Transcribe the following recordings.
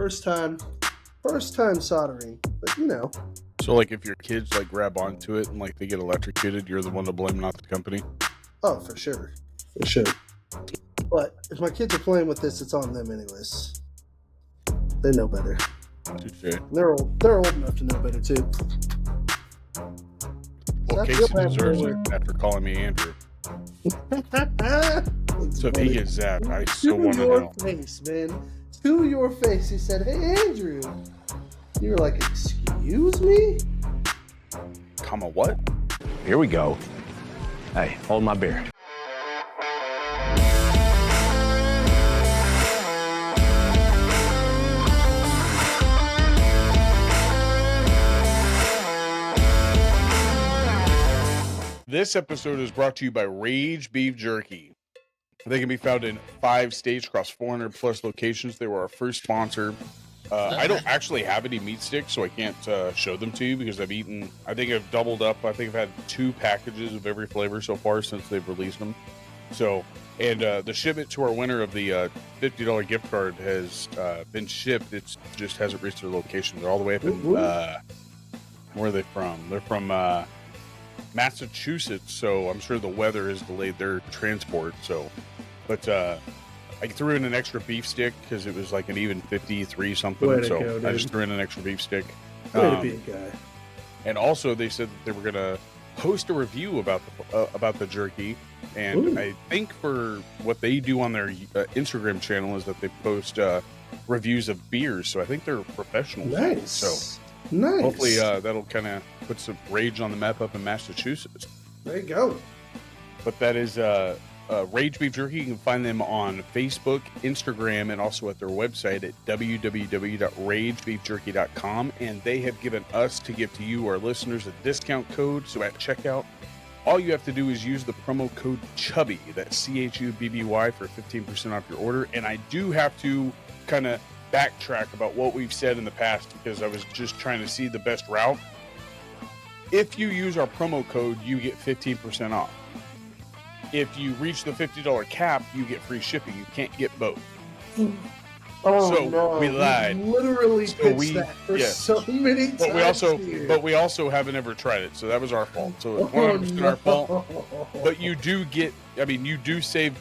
First time soldering, but you know. So, like, if your kids, like, grab onto it and, like, they get electrocuted, you're the one to blame, not the company? Oh, for sure. For sure. But if my kids are playing with this, it's on them anyways. They know better. Touché. They're old enough to know better, too. Well, Casey deserves it after calling me Andrew. So if he gets zapped, I still want to know. To your face, man. To your face. He said, "Hey, Andrew." You were like, "Excuse me?" Comma what? Here we go. Hey, hold my beer. This episode is brought to you by Rage Beef Jerky. They can be found in 5 states across 400 plus locations. They were our first sponsor. I don't actually have any meat sticks, so I can't show them to you because I've eaten, I think I've doubled up. I think I've had 2 packages of every flavor so far since they've released them. So, and the shipment to our winner of the $50 gift card has been shipped. It just hasn't reached their location. They're all the way up in, where are they from? They're from Massachusetts, so I'm sure the weather has delayed their transport. So, but I threw in an extra beef stick because it was like an even 53 something. I just threw in an extra beef stick. Way to be a guy. And also, they said that they were gonna post a review about the jerky. And Ooh. I think for what they do on their Instagram channel is that they post reviews of beers. So I think they're professionals. Nice. So nice. hopefully that'll kind of put some rage on the map up in Massachusetts. There you go. But that is Rage Beef Jerky. You can find them on Facebook, Instagram, and also at their website at www.ragebeefjerky.com. And they have given us to give to you, our listeners, a discount code. So at checkout, all you have to do is use the promo code CHUBBY, that's CHUBBY, for 15% off your order. And I do have to kind of backtrack about what we've said in the past because I was just trying to see the best route. If you use our promo code, you get 15% off. If you reach the $50 cap, you get free shipping. You can't get both. Oh, so no. we lied. We literally pitched that for so many times. But we also haven't ever tried it, so that was our fault. So it's 100% our fault. But you do get. I mean, you do save.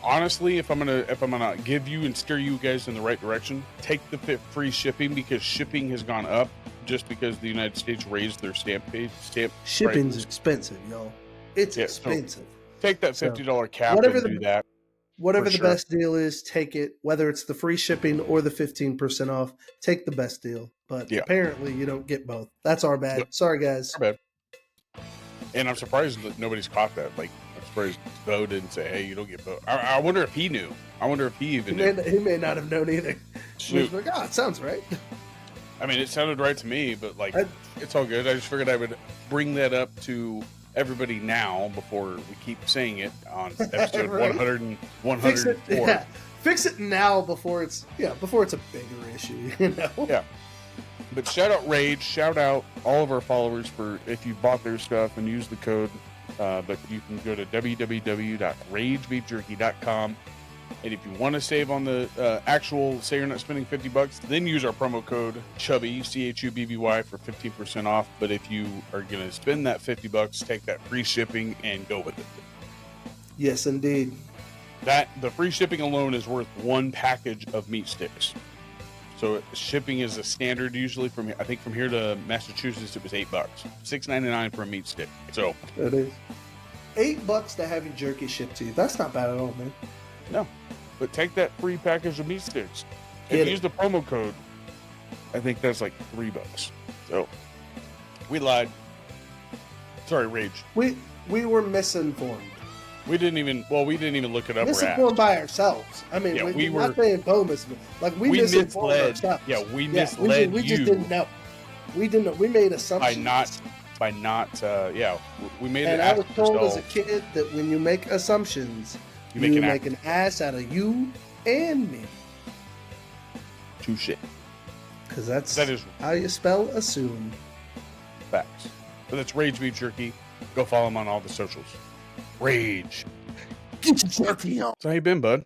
Honestly, if I'm gonna give you and steer you guys in the right direction, take the free shipping because shipping has gone up just because the United States raised their stamp Shipping's prices. Expensive, y'all. It's expensive. So take that $50 cap whatever and do that. Whatever the best deal is, take it. Whether it's the free shipping or the 15% off, take the best deal. But apparently you don't get both. That's our bad. Yep. Sorry, guys. Our bad. And I'm surprised that nobody's caught that. Like, I'm surprised Bo didn't say, hey, you don't get both. I wonder if he knew. I wonder if he even knew. He may not have known either. He was like, it sounds right. I mean, it sounded right to me, but like, it's all good. I just figured I would bring that up to everybody now before we keep saying it on episode Right. 104. Fix it now before it's a bigger issue, you know? Yeah. But shout out Rage, shout out all of our followers for if you bought their stuff and use the code. But you can go to www.ragebeefjerky.com. And if you want to save on the actual, say you're not spending $50, then use our promo code CHUBBY, CHUBBY, for 15% off. But if you are going to spend that $50, take that free shipping and go with it. Yes, indeed. The free shipping alone is worth 1 package of meat sticks. So shipping is a standard usually from here to Massachusetts. It was $8, $6.99 for a meat stick. So it is $8 to have your jerky shipped to you. That's not bad at all, man. No, but take that free package of meat sticks. If you use the promo code, I think that's like $3. So we lied. Sorry, Rage. We were misinformed. We didn't even look it up. Misinformed by ourselves. I mean, we were not saying Bo misinformed. Like we misinformed ourselves. Yeah, we misled we just didn't know. We didn't know. We made assumptions. By not. We made it. And I was told as a kid that when you make assumptions, you make an ass out of you and me. Touche. Because that is how you spell assume. Facts. But that's Rage Beef Jerky. Go follow him on all the socials. Rage. Get your jerky on. So how you been, bud?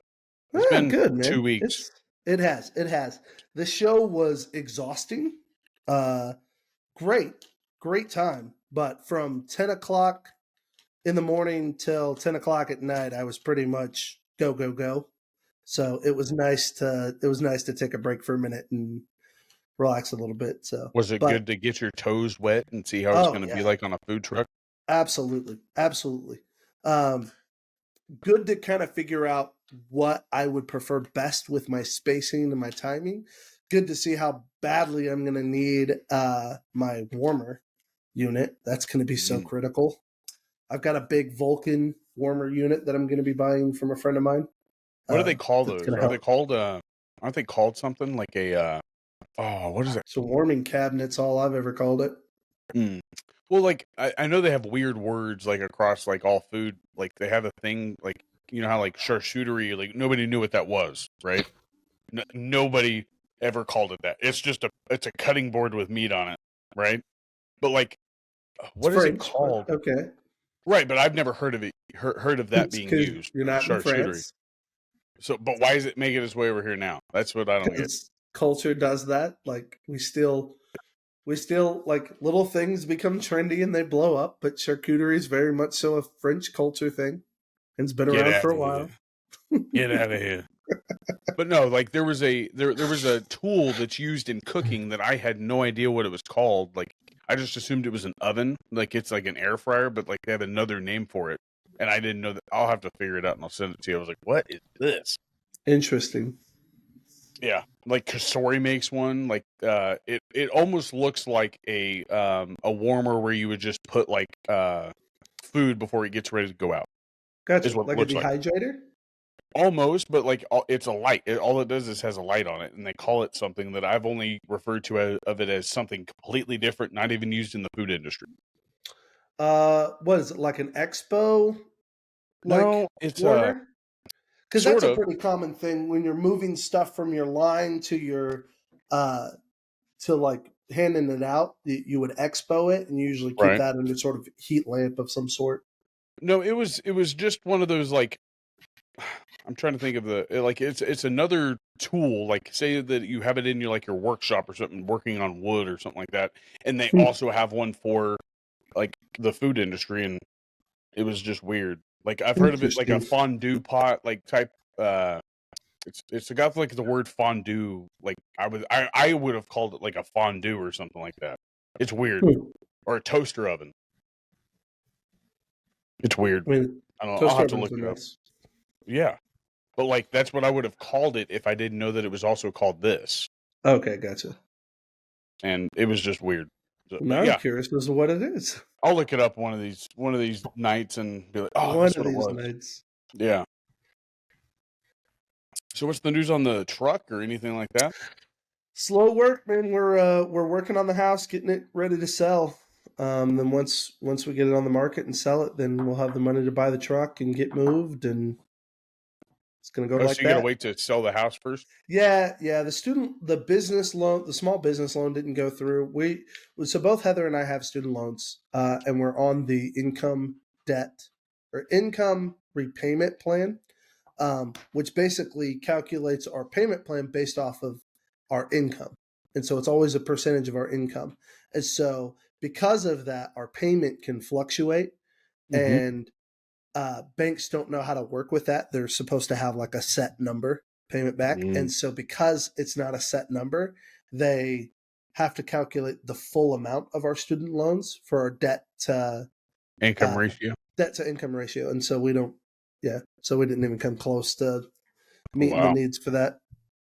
It's been good, man. 2 weeks. It has. It has. The show was exhausting. Great time. But from 10 o'clock in the morning till 10 o'clock at night, I was pretty much go, go, go. So it was nice to take a break for a minute and relax a little bit. So was it good to get your toes wet and see how it's going to be like on a food truck? Absolutely. Good to kind of figure out what I would prefer best with my spacing and my timing. Good to see how badly I'm going to need my warmer unit. That's going to be so critical. I've got a big Vulcan warmer unit that I'm going to be buying from a friend of mine. What do they call those? Aren't they called something like a what is it? So warming cabinet's all I've ever called it. Well, like I know they have weird words like across like all food. Like they have a thing like, you know how like charcuterie, like nobody knew what that was, right? Nobody ever called it that. It's just it's a cutting board with meat on it, right? But like, what is it called? Okay, right, but I've never heard of it. Heard of that being used. You're not in France. So, but why is it making its way over here now? That's what I don't get. Culture does that. Like we still like little things become trendy and they blow up, but charcuterie is very much so a French culture thing. And it's been around for a while. Get out of here. But no, like there was a tool that's used in cooking that I had no idea what it was called. Like I just assumed it was an oven, like it's like an air fryer, but like they have another name for it. And I didn't know that. I'll have to figure it out and I'll send it to you. I was like, what is this? Interesting. Yeah. Like Kasori makes one. Like it almost looks like a warmer where you would just put like food before it gets ready to go out. Gotcha. Like a dehydrator? Like. Almost, but like it's a light. All it does is has a light on it, and they call it something that I've only referred to of it as something completely different, not even used in the food industry. What is it, like an expo? No, it's order? Because that's a pretty common thing when you're moving stuff from your line to your to like handing it out. You would expo it, and you usually keep that under sort of heat lamp of some sort. No, it was just one of those like. I'm trying to think of it's another tool, like say that you have it in your workshop or something, working on wood or something like that, and they also have one for like the food industry, and it was just weird. Like I've heard of it like a fondue pot like type. It's got like the word fondue. Like I would have called it like a fondue or something like that. It's weird, or a toaster oven. It's weird. I don't know. I'll have to look it up. Yeah. But like that's what I would have called it if I didn't know that it was also called this. Okay, gotcha. And it was just weird. So, now I'm curious as to what it is. I'll look it up one of these nights and be like, oh, one of these nights. Yeah. So what's the news on the truck or anything like that? Slow work, man. We're working on the house, getting it ready to sell. Then once we get it on the market and sell it, then we'll have the money to buy the truck and get moved, and it's going to go like that. So you got to wait to sell the house first? Yeah. The business loan, the small business loan didn't go through. So both Heather and I have student loans, and we're on the income repayment plan, which basically calculates our payment plan based off of our income. And so it's always a percentage of our income. And so because of that, our payment can fluctuate, and banks don't know how to work with that. They're supposed to have like a set number payment back. And so because it's not a set number, they have to calculate the full amount of our student loans for our debt to income ratio. Debt to income ratio. And so we didn't even come close to meeting the needs for that.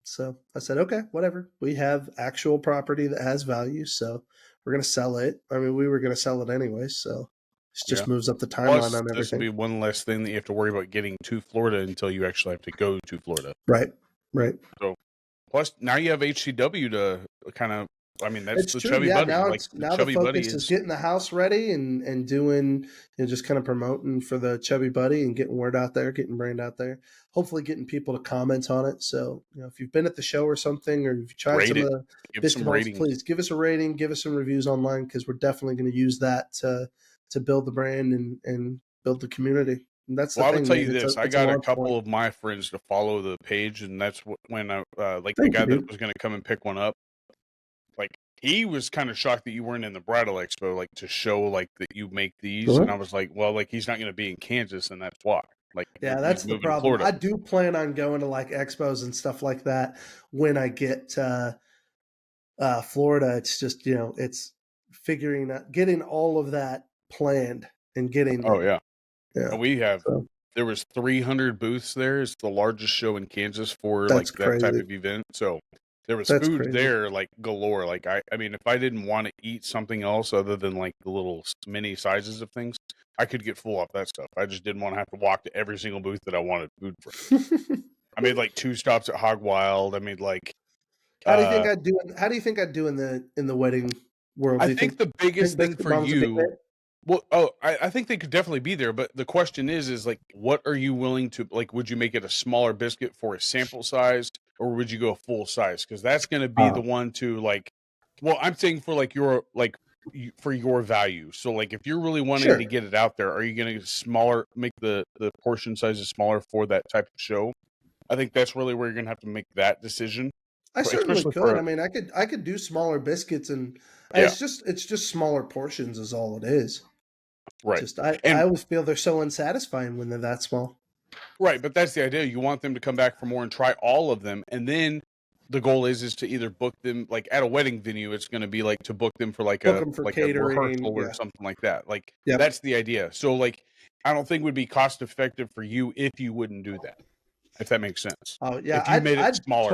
So I said, okay, whatever. We have actual property that has value, so we're going to sell it. I mean, we were going to sell it anyway, so it just moves up the timeline on everything. This will be one less thing that you have to worry about getting to Florida until you actually have to go to Florida. Right. So, plus now you have HCW to kind of. I mean, that's it's the true. Chubby Buddy. Now the focus is getting the house ready and doing, just kind of promoting for the Chubby Buddy and getting word out there, getting brand out there. Hopefully getting people to comment on it. So, if you've been at the show or something, or if you tried some of the biscuit balls, please give us a rating, give us some reviews online, because we're definitely going to use that to build the brand and build the community. And that's the Well, I would thing, tell man. you this. I It's a got a launch couple point. of my friends to follow the page, and that's when I like the Thank guy you, that dude. was going to come and pick one up. Like he was kind of shocked that you weren't in the bridal expo, like to show like that you make these. And I was like, well, like he's not going to be in Kansas, and that's why. Like Yeah, he's that's the moving to problem. Florida. I do plan on going to like expos and stuff like that when I get to Florida. It's just, it's figuring out, getting all of that planned and getting Oh there. yeah, Yeah. and we have. So There was 300 booths there. It's the largest show in Kansas for like that's that type crazy. of event. So there was That's food crazy. there like galore. Like I mean, if I didn't want to eat something else other than like the little mini sizes of things, I could get full off that stuff. I just didn't want to have to walk to every single booth that I wanted food from. I made like 2 stops at Hog Wild. I made like How do you think I'd do? How do you think I'd do in the wedding world? I Do you think the biggest thing Biscuit for Moms would be you. there? Well, I think they could definitely be there, but the question is like, what are you willing to, like, would you make it a smaller biscuit for a sample size, or would you go full size? Because that's going to be the one to, like, well, I'm saying for, like, your, like, for your value. So, like, if you're really wanting to get it out there, are you going to make the portion sizes smaller for that type of show? I think that's really where you're going to have to make that decision. I certainly especially could. I mean, I could do smaller biscuits, and Yeah. it's just smaller portions is all it is. Right. Just I And- always feel they're so unsatisfying when they're that small. Right, but that's the idea. You want them to come back for more and try all of them, and then the goal is to either book them like at a wedding venue. It's going to be like to book them for like Book a them for like catering, a rehearsal yeah. or something like that. Like Yep. that's the idea. So like I don't think it would be cost effective for you if you wouldn't do that. If that makes sense. Oh yeah, If you made it smaller.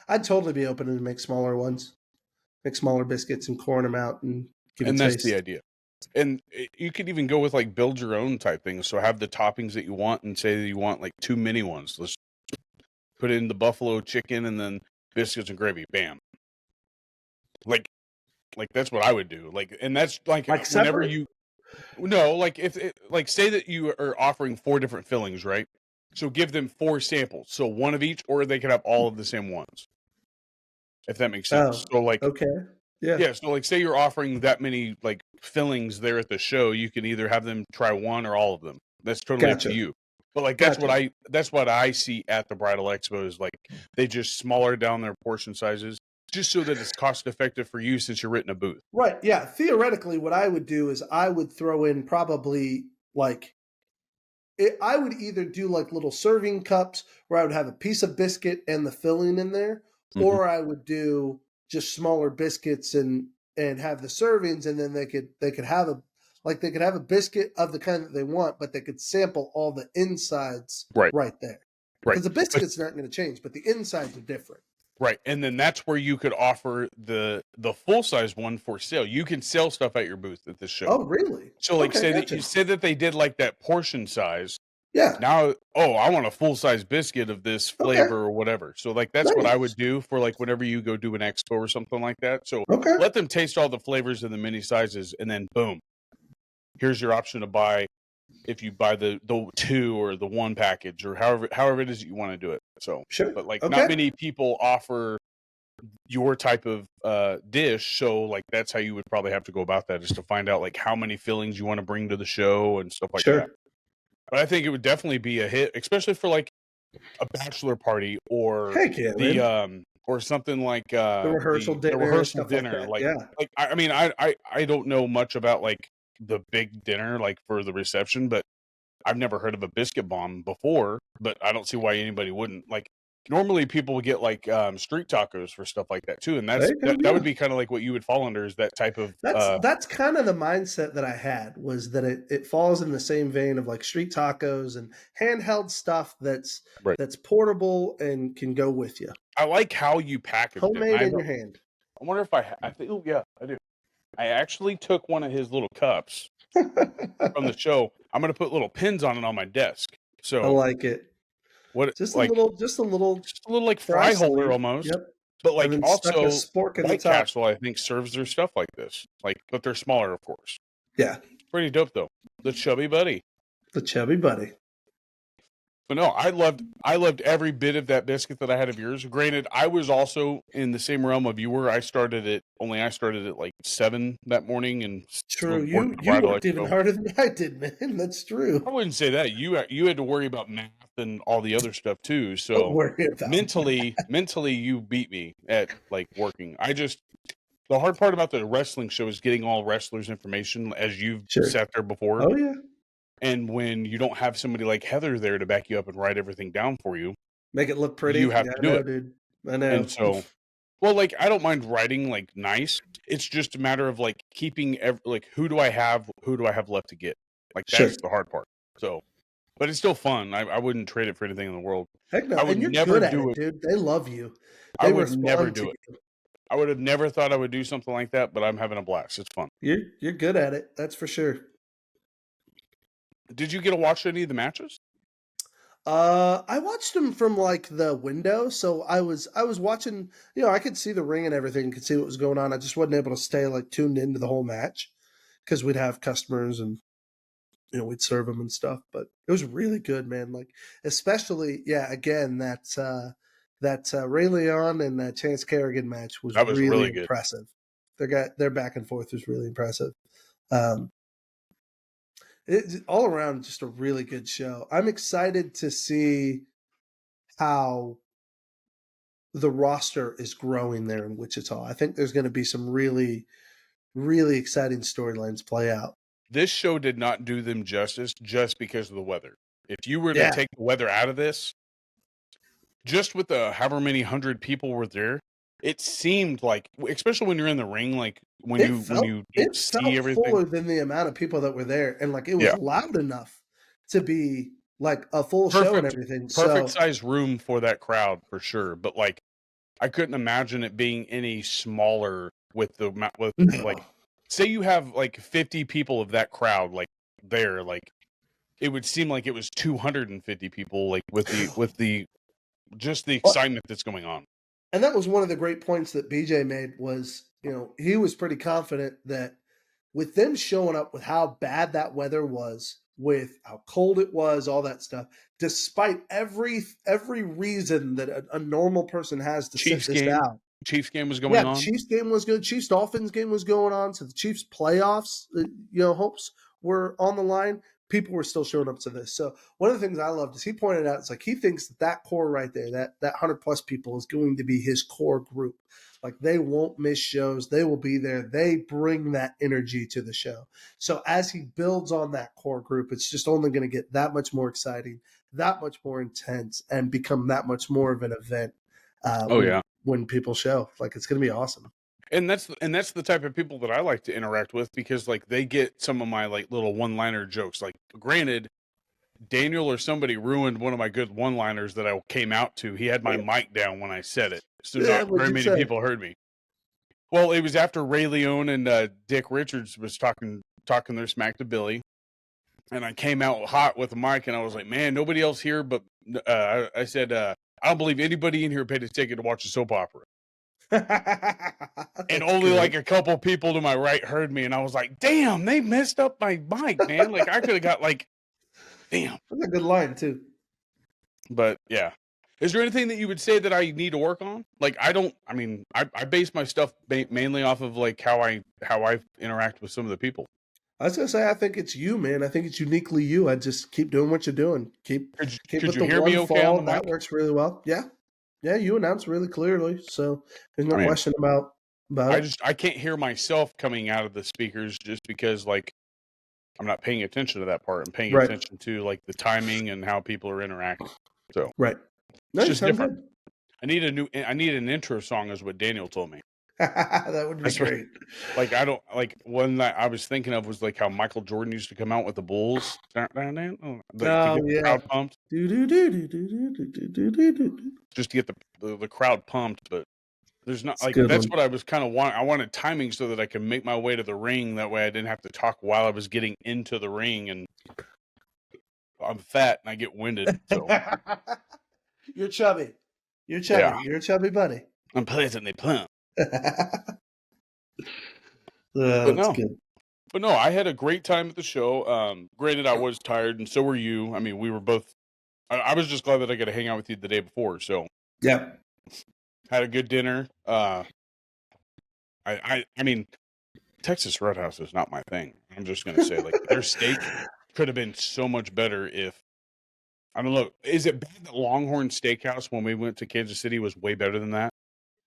I'd totally be open to make smaller ones, make smaller biscuits and corn them out and give And it that's taste. the idea. And you could even go with like build your own type things. So have the toppings that you want, and say that you want like 2 mini ones. Let's put in the buffalo chicken and then biscuits and gravy. Bam. Like that's what I would do. Like, and that's like whenever separate? like if it, like say that you are offering 4 different fillings, right? So give them 4 samples. So one of each, or they could have all of the same ones. If that makes sense. So like, okay. Yeah. So like say you're offering that many like fillings there at the show, you can either have them try one or all of them. That's totally up to you. But like that's what I see at the bridal expo is like they just smaller down their portion sizes just so that it's cost effective for you since you're renting a booth. Right. Yeah. Theoretically, what I would do is I would throw in probably like I would either do like little serving cups where I would have a piece of biscuit and the filling in there, or I would do just smaller biscuits and have the servings, and then they could have a biscuit of the kind that they want, but they could sample all the insides right there. Right. Because the biscuits aren't going to change, but the insides are different. Right. And then that's where you could offer the full size one for sale. You can sell stuff at your booth at this show. Oh, really? So like that you said that they did like that portion size. Yeah. Now, I want a full size biscuit of this flavor or whatever. So like that's what I would do for like whenever you go do an expo or something like that. So let them taste all the flavors in the mini sizes, and then boom, here's your option to buy if you buy the 2 or the 1 package or however it is that you want to do it. So but like not many people offer your type of dish, so like that's how you would probably have to go about that, is to find out like how many fillings you want to bring to the show and stuff like that. But I think it would definitely be a hit, especially for like a bachelor party or or something like the rehearsal dinner. The rehearsal dinner. Like I mean I don't know much about like the big dinner like for the reception, but I've never heard of a biscuit bomb before, but I don't see why anybody wouldn't. Like normally people would get like street tacos for stuff like that too, and that would be kind of like what you would fall under, is that type of that's kind of the mindset that I had, was that it falls in the same vein of like street tacos and handheld stuff that's portable and can go with you. I like how you package homemade in your hand. I wonder if I think I do. I actually took one of his little cups from the show. I'm going to put little pins on it on my desk. So I like it. What just a little like fry holder almost. Yep. But like also White Castle, I think, serves their stuff like this. Like, but they're smaller, of course. Yeah. Pretty dope though. The Chubby Buddy. The Chubby Buddy. But no, I loved every bit of that biscuit that I had of yours. Granted, I was also in the same realm of you were. I started at like 7 that morning and True. worked the You bridal worked even expo. harder than I did, man. That's true. I wouldn't say that. You had to worry about math and all the other stuff too. Don't So worry about mentally, you beat me at like working. The hard part about the wrestling show is getting all wrestlers' information as you've Sure. sat there before. Oh yeah. And when you don't have somebody like Heather there to back you up and write everything down for you, Make it look pretty. you have to do it. Dude. I know. And so, well, like I don't mind writing like nice. It's just a matter of like keeping who do I have left to get? Like that's the hard part. So, but it's still fun. I wouldn't trade it for anything in the world. Heck no. I would And you're never good at do it, dude. They love you. I They would never respond do to it. you. I would have never thought I would do something like that, but I'm having a blast. It's fun. You're good at it. That's for sure. Did you get to watch any of the matches? I watched them from like the window, so I was watching. You know, I could see the ring and everything, could see what was going on. I just wasn't able to stay like tuned into the whole match because we'd have customers and we'd serve them and stuff. But it was really good, man. Like especially, again that Ray Leon and Chance Kerrigan match was really good. impressive. Their back and forth was really impressive. It's all around just a really good show. I'm excited to see how the roster is growing there in Wichita. I think there's going to be some really, really exciting storylines play out. This show did not do them justice just because of the weather. If you were to take the weather out of this, just with the however many hundred people were there, it seemed like, especially when you're in the ring, like when you see everything, fuller than the amount of people that were there, and like it was loud enough to be like a full show and everything. Perfect size room for that crowd for sure. But like, I couldn't imagine it being any smaller with like, say you have like 50 people of that crowd like there, like it would seem like it was 250 people, like with the just the excitement that's going on. And that was one of the great points that BJ made was, he was pretty confident that with them showing up with how bad that weather was, with how cold it was, all that stuff, despite every reason that a normal person has to sit this out. Chiefs game was going on. Chiefs game was good. Chiefs Dolphins game was going on. So the Chiefs playoffs, hopes were on the line. People were still showing up to this. So one of the things I loved is he pointed out, it's like he thinks that core right there, that 100+ people is going to be his core group. Like they won't miss shows. They will be there. They bring that energy to the show. So as he builds on that core group, it's just only going to get that much more exciting, that much more intense, and become that much more of an event. When people show, like it's going to be awesome. And that's the type of people that I like to interact with because like they get some of my like little one-liner jokes. Like granted, Daniel or somebody ruined one of my good one-liners that I came out to. He had my mic down when I said it, so not very many people heard me. Well, it was after Ray Leone and Dick Richards was talking their smack to Billy, and I came out hot with the mic, and I was like, "Man, nobody else here." But I said, "I don't believe anybody in here paid a ticket to watch a soap opera." And only like a couple people to my right heard me, and I was like, "Damn, they messed up my mic, man! Like I could have got like, damn." That's a good line too. But yeah, is there anything that you would say that I need to work on? Like I base my stuff mainly off of like how I interact with some of the people. I was gonna say I think it's you, man. I think it's uniquely you. I just keep doing what you're doing. Keep Could with you the hear one me okay fall. on the That mic? works really well. Yeah, you announced really clearly, so there's no question about it. I can't hear myself coming out of the speakers just because like I'm not paying attention to that part. I'm paying attention to like the timing and how people are interacting. So no, it's just different. Good. I need an intro song, is what Daniel told me. That would be great. Like I don't like one that I was thinking of was like how Michael Jordan used to come out with the Bulls. To get the crowd pumped. Just to get the crowd pumped, but there's not like that's what I was kind of wanting. I wanted timing so that I could make my way to the ring. That way I didn't have to talk while I was getting into the ring, and I'm fat and I get winded. So You're chubby. Yeah. You're a chubby buddy. I'm pleasantly plump. That's good. But no, I had a great time at the show. Granted, I was tired, and so were you. I mean, we were both I was just glad that I got to hang out with you the day before. So Yeah. had a good dinner. I mean, Texas Roadhouse is not my thing. I'm just gonna say, like, their steak could have been so much better if I don't know. Is it bad that Longhorn Steakhouse when we went to Kansas City was way better than that?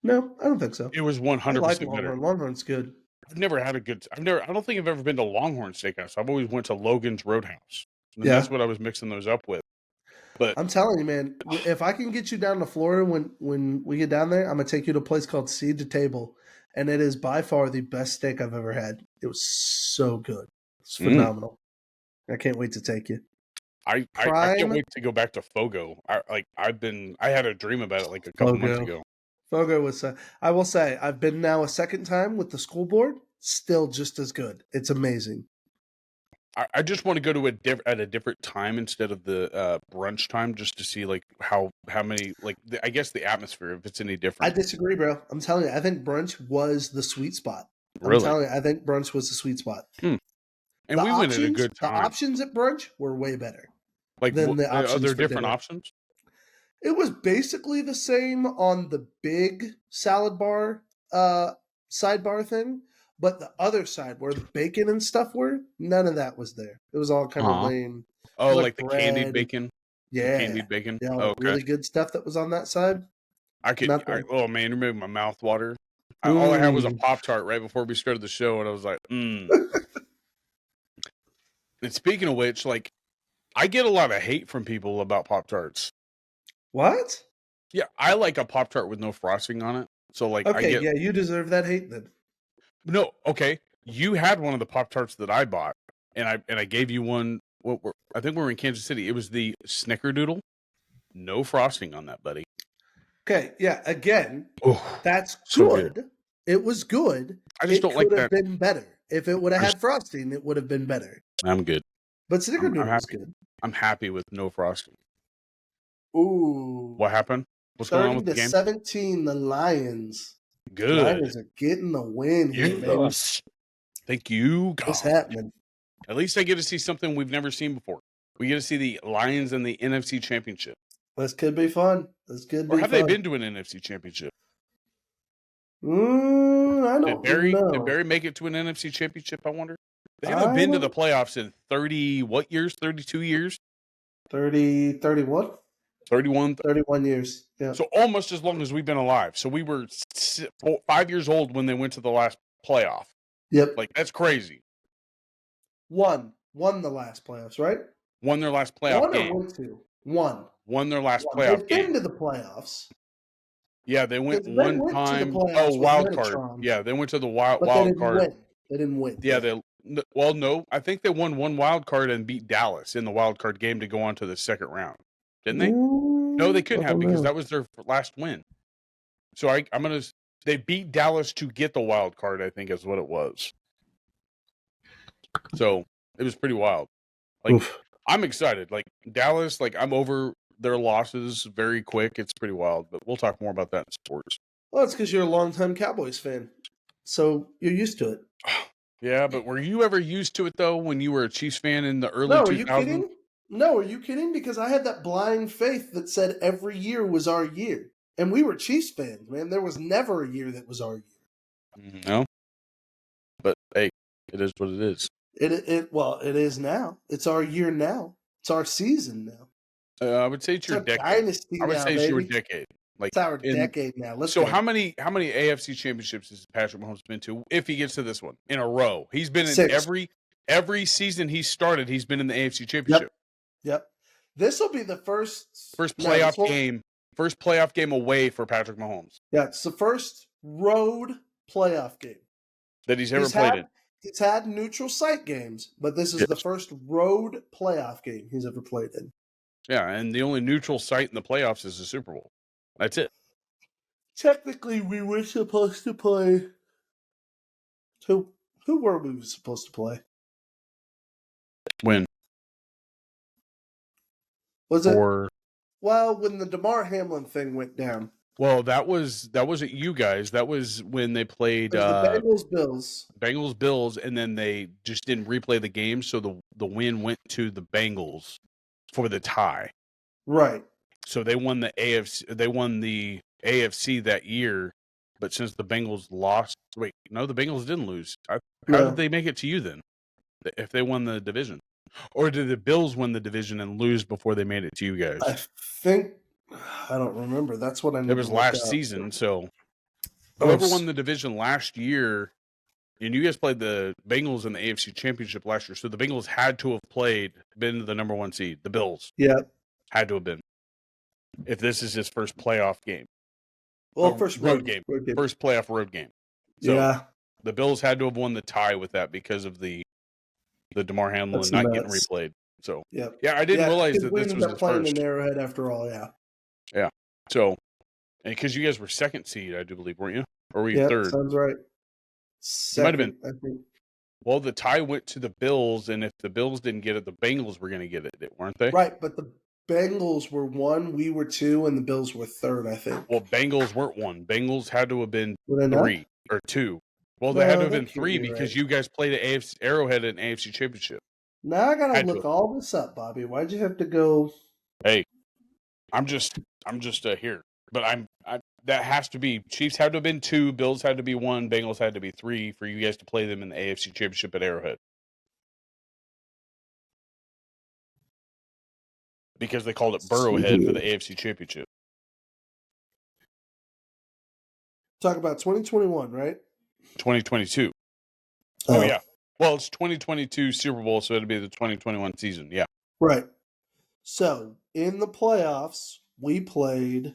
No, I don't think so. It was I like 100% better. Longhorn. Longhorn's good. I've never had a good. I don't think I've ever been to Longhorn Steakhouse. I've always went to Logan's Roadhouse. And Yeah. that's what I was mixing those up with. But I'm telling you, man, if I can get you down to Florida when we get down there, I'm gonna take you to a place called Seed to Table, and it is by far the best steak I've ever had. It was so good. It's phenomenal. I can't wait to take you. I can't wait to go back to Fogo. I had a dream about it like a couple months ago. Fogo was. I will say I've been now a second time with the school board. Still just as good. It's amazing. I just want to go to at a different time instead of the brunch time, just to see like how many like I guess the atmosphere if it's any different. I disagree, bro. I'm telling you, I think brunch was the sweet spot. Really? I'm telling you, I think brunch was the sweet spot. And we went at a good time. The options at brunch were way better. Like than the options are there for different dinner. options? It was basically the same on the big salad bar sidebar thing, but the other side where the bacon and stuff were, none of that was there. It was all kind of lame. Oh, like the candied bacon? Yeah. The candied bacon? Yeah, okay. Really good stuff that was on that side. Oh man, you made my mouth water. All I had was a Pop Tart right before we started the show, and I was like, And speaking of which, like, I get a lot of hate from people about Pop Tarts. What? Yeah, I like a Pop Tart with no frosting on it. So, like, okay, yeah, you deserve that hate then. No, okay. You had one of the Pop Tarts that I bought, and I gave you one. I think we were in Kansas City. It was the Snickerdoodle, no frosting on that, buddy. Okay, yeah. Again, that's so good. It was good. I just don't like that. It could have been better if it would have had frosting. It would have been better. I'm good. But Snickerdoodle was good. I'm happy with no frosting. Ooh. What happened? What's going on with the game? 30-17, the Lions. Good. Lions are getting the win here, baby. Thank you, God. What's happening? At least I get to see something we've never seen before. We get to see the Lions in the NFC Championship. This could be fun. Or have they been to an NFC Championship? I don't know. Did Barry make it to an NFC Championship, I wonder? They haven't been to the playoffs in 30, what years? 32 years? 31? 31 years. Yeah. So almost as long as we've been alive. So we were 5 years old when they went to the last playoff. Yep. Like, that's crazy. Won the last playoffs, right? Won their last playoff game. Won their last playoff game. They've been to the playoffs. Yeah, they went one time. Oh, wild card. Yeah, they went to the wild card. They didn't win. Yeah, no. I think they won one wild card and beat Dallas in the wild card game to go on to the second round. Didn't they? No, they couldn't have because that was their last win. So they beat Dallas to get the wild card, I think is what it was. So it was pretty wild. Like, oof. I'm excited. Like, Dallas, like, I'm over their losses very quick. It's pretty wild, but we'll talk more about that in sports. Well, it's because you're a longtime Cowboys fan. So you're used to it. Yeah, but were you ever used to it, though, when you were a Chiefs fan in the early 2000s? Are you kidding? No, are you kidding? Because I had that blind faith that said every year was our year. And we were Chiefs fans, man. There was never a year that was our year. No. But, hey, it is what it is. It is now. It's our year now. It's our season now. I would say it's your decade. Dynasty I would now, say it's baby. your decade. Like, it's our decade now. How many AFC championships has Patrick Mahomes been to? If he gets to this one in a row, he's been in 6. every season he started. He's been in the AFC championship. Yep. This will be the first playoff game. First playoff game away for Patrick Mahomes. Yeah, it's the first road playoff game that he's ever played in. He's had neutral site games, but this is the first road playoff game he's ever played in. Yeah, and the only neutral site in the playoffs is the Super Bowl. That's it. Technically, we were supposed to play. Who were we supposed to play? When? Was it? Well, when the DeMar Hamlin thing went down. Well, that wasn't you guys. That was when they played the Bengals-Bills. Bengals-Bills, and then they just didn't replay the game, so the win went to the Bengals for the tie. Right. So they won the AFC. They won the AFC that year, but since the Bengals lost, wait, no, the Bengals didn't lose. How did they make it to you then? If they won the division, or did the Bills win the division and lose before they made it to you guys? I don't remember. That's what I need. It was last season. So whoever won the division last year, and you guys played the Bengals in the AFC Championship last year. So the Bengals had to have been the number 1 seed. The Bills, had to have been. If this is his first playoff game, first road game, first playoff road game. So the Bills had to have won the tie with that because of the DeMar Hamlin not getting replayed. So I didn't realize that this was his playing first. in Arrowhead after all. Yeah. So, and because you guys were second seed, I do believe, weren't you? Or were you third? Sounds right. It might have been. I think. Well, the tie went to the Bills, and if the Bills didn't get it, the Bengals were going to get it, weren't they? Right, but the Bengals were 1, we were 2, and the Bills were 3rd, I think. Well, Bengals weren't 1. Bengals had to have been 3 or 2. Well, they had to have been 3 because you guys played at AFC Arrowhead in AFC Championship. Now I gotta look all this up, Bobby. Why'd you have to go? Hey, I'm just here, but that has to be. Chiefs had to have been 2, Bills had to be 1, Bengals had to be 3 for you guys to play them in the AFC Championship at Arrowhead. Because they called it Burrowhead for the AFC Championship. Talk about 2021, right? 2022. Oh, yeah. Well, it's 2022 Super Bowl, so it'll be the 2021 season. Yeah. Right. So, in the playoffs, we played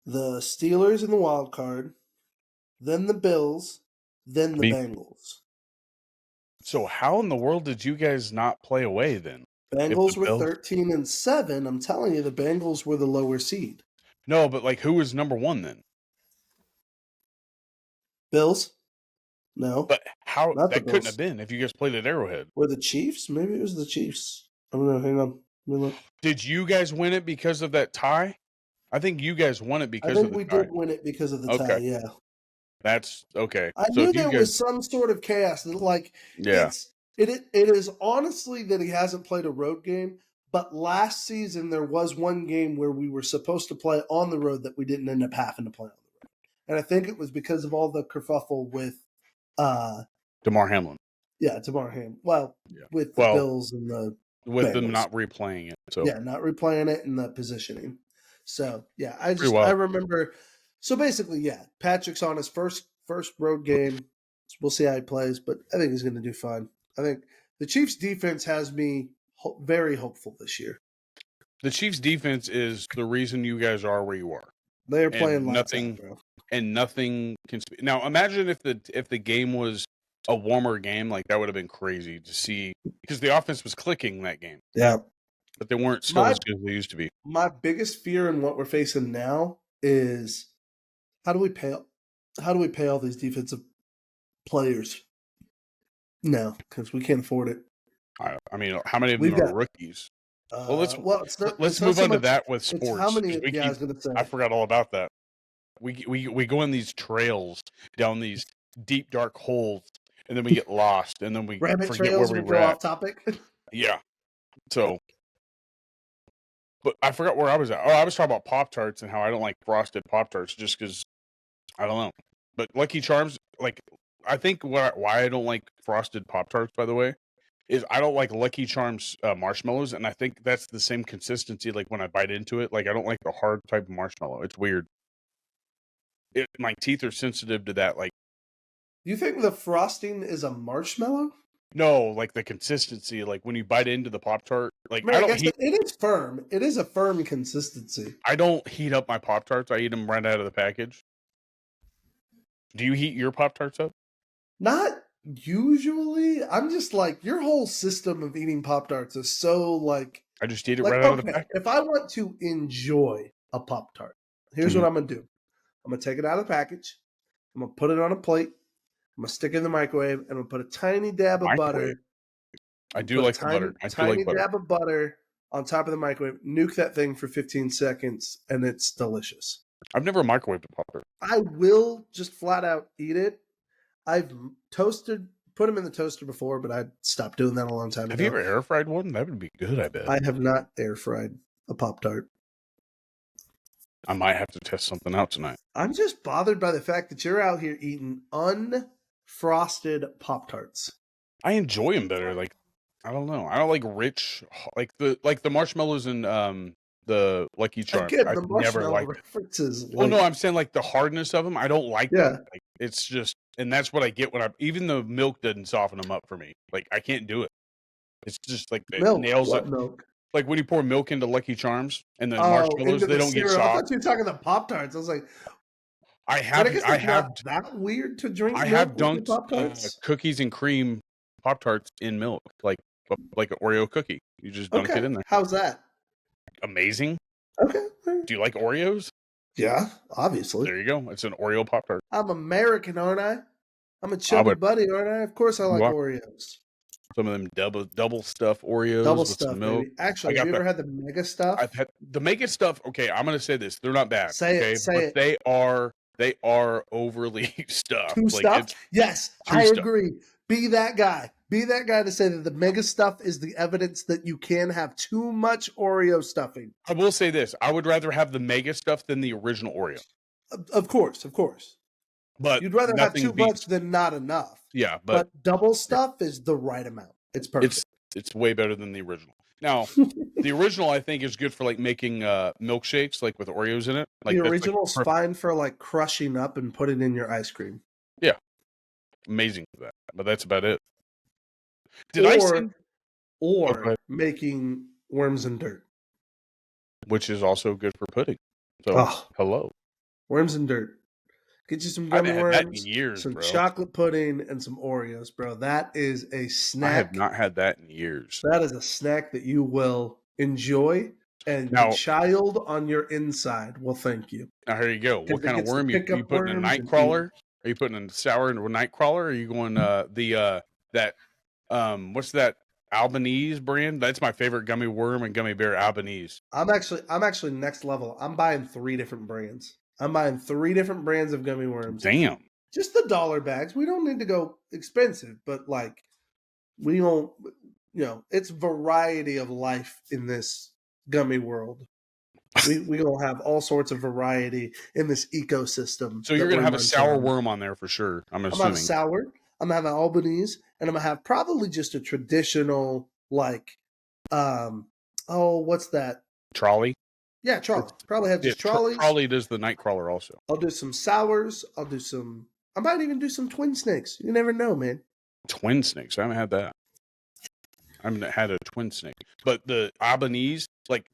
the Steelers in the wild card, then the Bills, then the Bengals. So how in the world did you guys not play away then? Bengals were 13-7. I'm telling you, the Bengals were the lower seed. No, but who was number 1 then? Bills? No. But how that couldn't have been if you guys played at Arrowhead. Were the Chiefs? Maybe it was the Chiefs. I'm gonna hang on. Let me look. Did you guys win it because of that tie? I think you guys won it because of the tie. I think we did win it because of the tie, yeah. That's okay. I knew there was some sort of chaos. It is honestly that he hasn't played a road game, but last season there was one game where we were supposed to play on the road that we didn't end up having to play on the road. And I think it was because of all the kerfuffle with DeMar Hamlin. Yeah, DeMar Hamlin. With the Bills and the with Bengals. Them not replaying it. So not replaying it and the positioning. So I remember. So basically, Patrick's on his first road game. We'll see how he plays, but I think he's going to do fine. I think the Chiefs' defense has me very hopeful this year. The Chiefs' defense is the reason you guys are where you are. They're playing nothing, bro. And nothing can. Now, imagine if the game was a warmer game, that would have been crazy to see because the offense was clicking that game. Yeah, but they weren't still as good as they used to be. My biggest fear in what we're facing now is how do we pay all these defensive players now because we can't afford it. I mean, how many of them are rookies? Let's move on to that with sports. How many? I was going to say. I forgot all about that. We go in these trails down these deep dark holes, and then we get lost, and then we rabbit forget trails. where We were go at. off topic. Yeah. So, but I forgot where I was at. Oh, I was talking about Pop Tarts and how I don't like frosted Pop Tarts just because I don't know. But Lucky Charms, I think why I don't like frosted Pop Tarts, by the way, is I don't like Lucky Charms marshmallows, and I think that's the same consistency. When I bite into it, I don't like the hard type of marshmallow. It's weird. My teeth are sensitive to that. You think the frosting is a marshmallow? No, the consistency, when you bite into the Pop Tart, it is firm. It is a firm consistency. I don't heat up my Pop Tarts. I eat them right out of the package. Do you heat your Pop Tarts up? Not usually. I'm just your whole system of eating Pop Tarts is so I just eat it right out of the package. If I want to enjoy a Pop Tart, here's what I'm gonna do. I'm gonna take it out of the package. I'm gonna put it on a plate. I'm gonna stick it in the microwave, and I'm gonna put a tiny dab of butter. I do like the butter. I do like butter. Dab of butter on top of the microwave. Nuke that thing for 15 seconds, and it's delicious. I've never microwaved a Pop Tart. I will just flat out eat it. I've toasted put them in the toaster before, but I stopped doing that a long time ago. Have you ever air fried one? That would be good, I bet. I have not air fried a Pop Tart. I might have to test something out tonight. I'm just bothered by the fact that you're out here eating unfrosted Pop Tarts. I enjoy them better. Like, I don't know. I don't like rich, like the marshmallows and the Lucky Charms. Again, I've the never marshmallow liked. references. Well, no, I'm saying like the hardness of them. I don't like Yeah. them. Like, it's just, and that's what I get when even the milk doesn't soften them up for me. Like, I can't do it. It's just like it milk. nails What it. milk? Like when you pour milk into Lucky Charms and the marshmallows, they don't get cereal. I soft. thought you were talking about Pop Tarts. I was like, I have not that weird to drink. I milk have with your dunked Pop-Tarts? cookies and cream Pop Tarts in milk, like an Oreo cookie. You just dunk it in there. How's that? Amazing. Okay. Do you like Oreos? Yeah, obviously. There you go. It's an Oreo Pop Tart. I'm American, aren't I? I'm a chubby buddy, aren't I? Of course I like Oreos. Some of them double stuff Oreos Double with stuff, some milk. baby. Actually, have you ever had the mega stuff? I've had the mega stuff. Okay, I'm gonna say this. They're not bad. Say it. They are overly stuffed. Too stuffed? Yes, I agree. Be that guy. Be that guy to say that the mega stuff is the evidence that you can have too much Oreo stuffing. I will say this. I would rather have the mega stuff than the original Oreo. Of course. But you'd rather have too much than not enough. Yeah, but double stuff is the right amount. It's perfect. It's way better than the original. Now, the original I think is good for like making milkshakes, like with Oreos in it. Like the original's fine for like crushing up and putting in your ice cream. Yeah, amazing for that. But that's about it. Making worms and dirt, which is also good for pudding. So hello, worms and dirt. Get you some gummy worms, that in years, some bro. chocolate pudding, and some Oreos, bro. That is a snack. I have not had that in years. That is a snack that you will enjoy, and the child on your inside will thank you. Now here you go. What kind of worm you putting in a night crawler? Are you putting in sour into a night crawler? Or are you going what's that Albanese brand? That's my favorite gummy worm and gummy bear, Albanese. I'm actually next level. I'm buying 3 different brands. I'm buying 3 different brands of gummy worms. Damn. Just the dollar bags. We don't need to go expensive, but like we don't, it's variety of life in this gummy world. we gonna have all sorts of variety in this ecosystem. So you're gonna have a sour worm on there for sure. I'm assuming. I'm gonna have sour. I'm gonna have an Albanese, and I'm gonna have probably just a traditional like, what's that? Trolley. Yeah, trolley. Probably have just trolleys. Trolley does the night crawler also. I'll do some sours. I might even do some twin snakes. You never know, man. Twin snakes. I haven't had that. I haven't had a twin snake. But the Albanese, like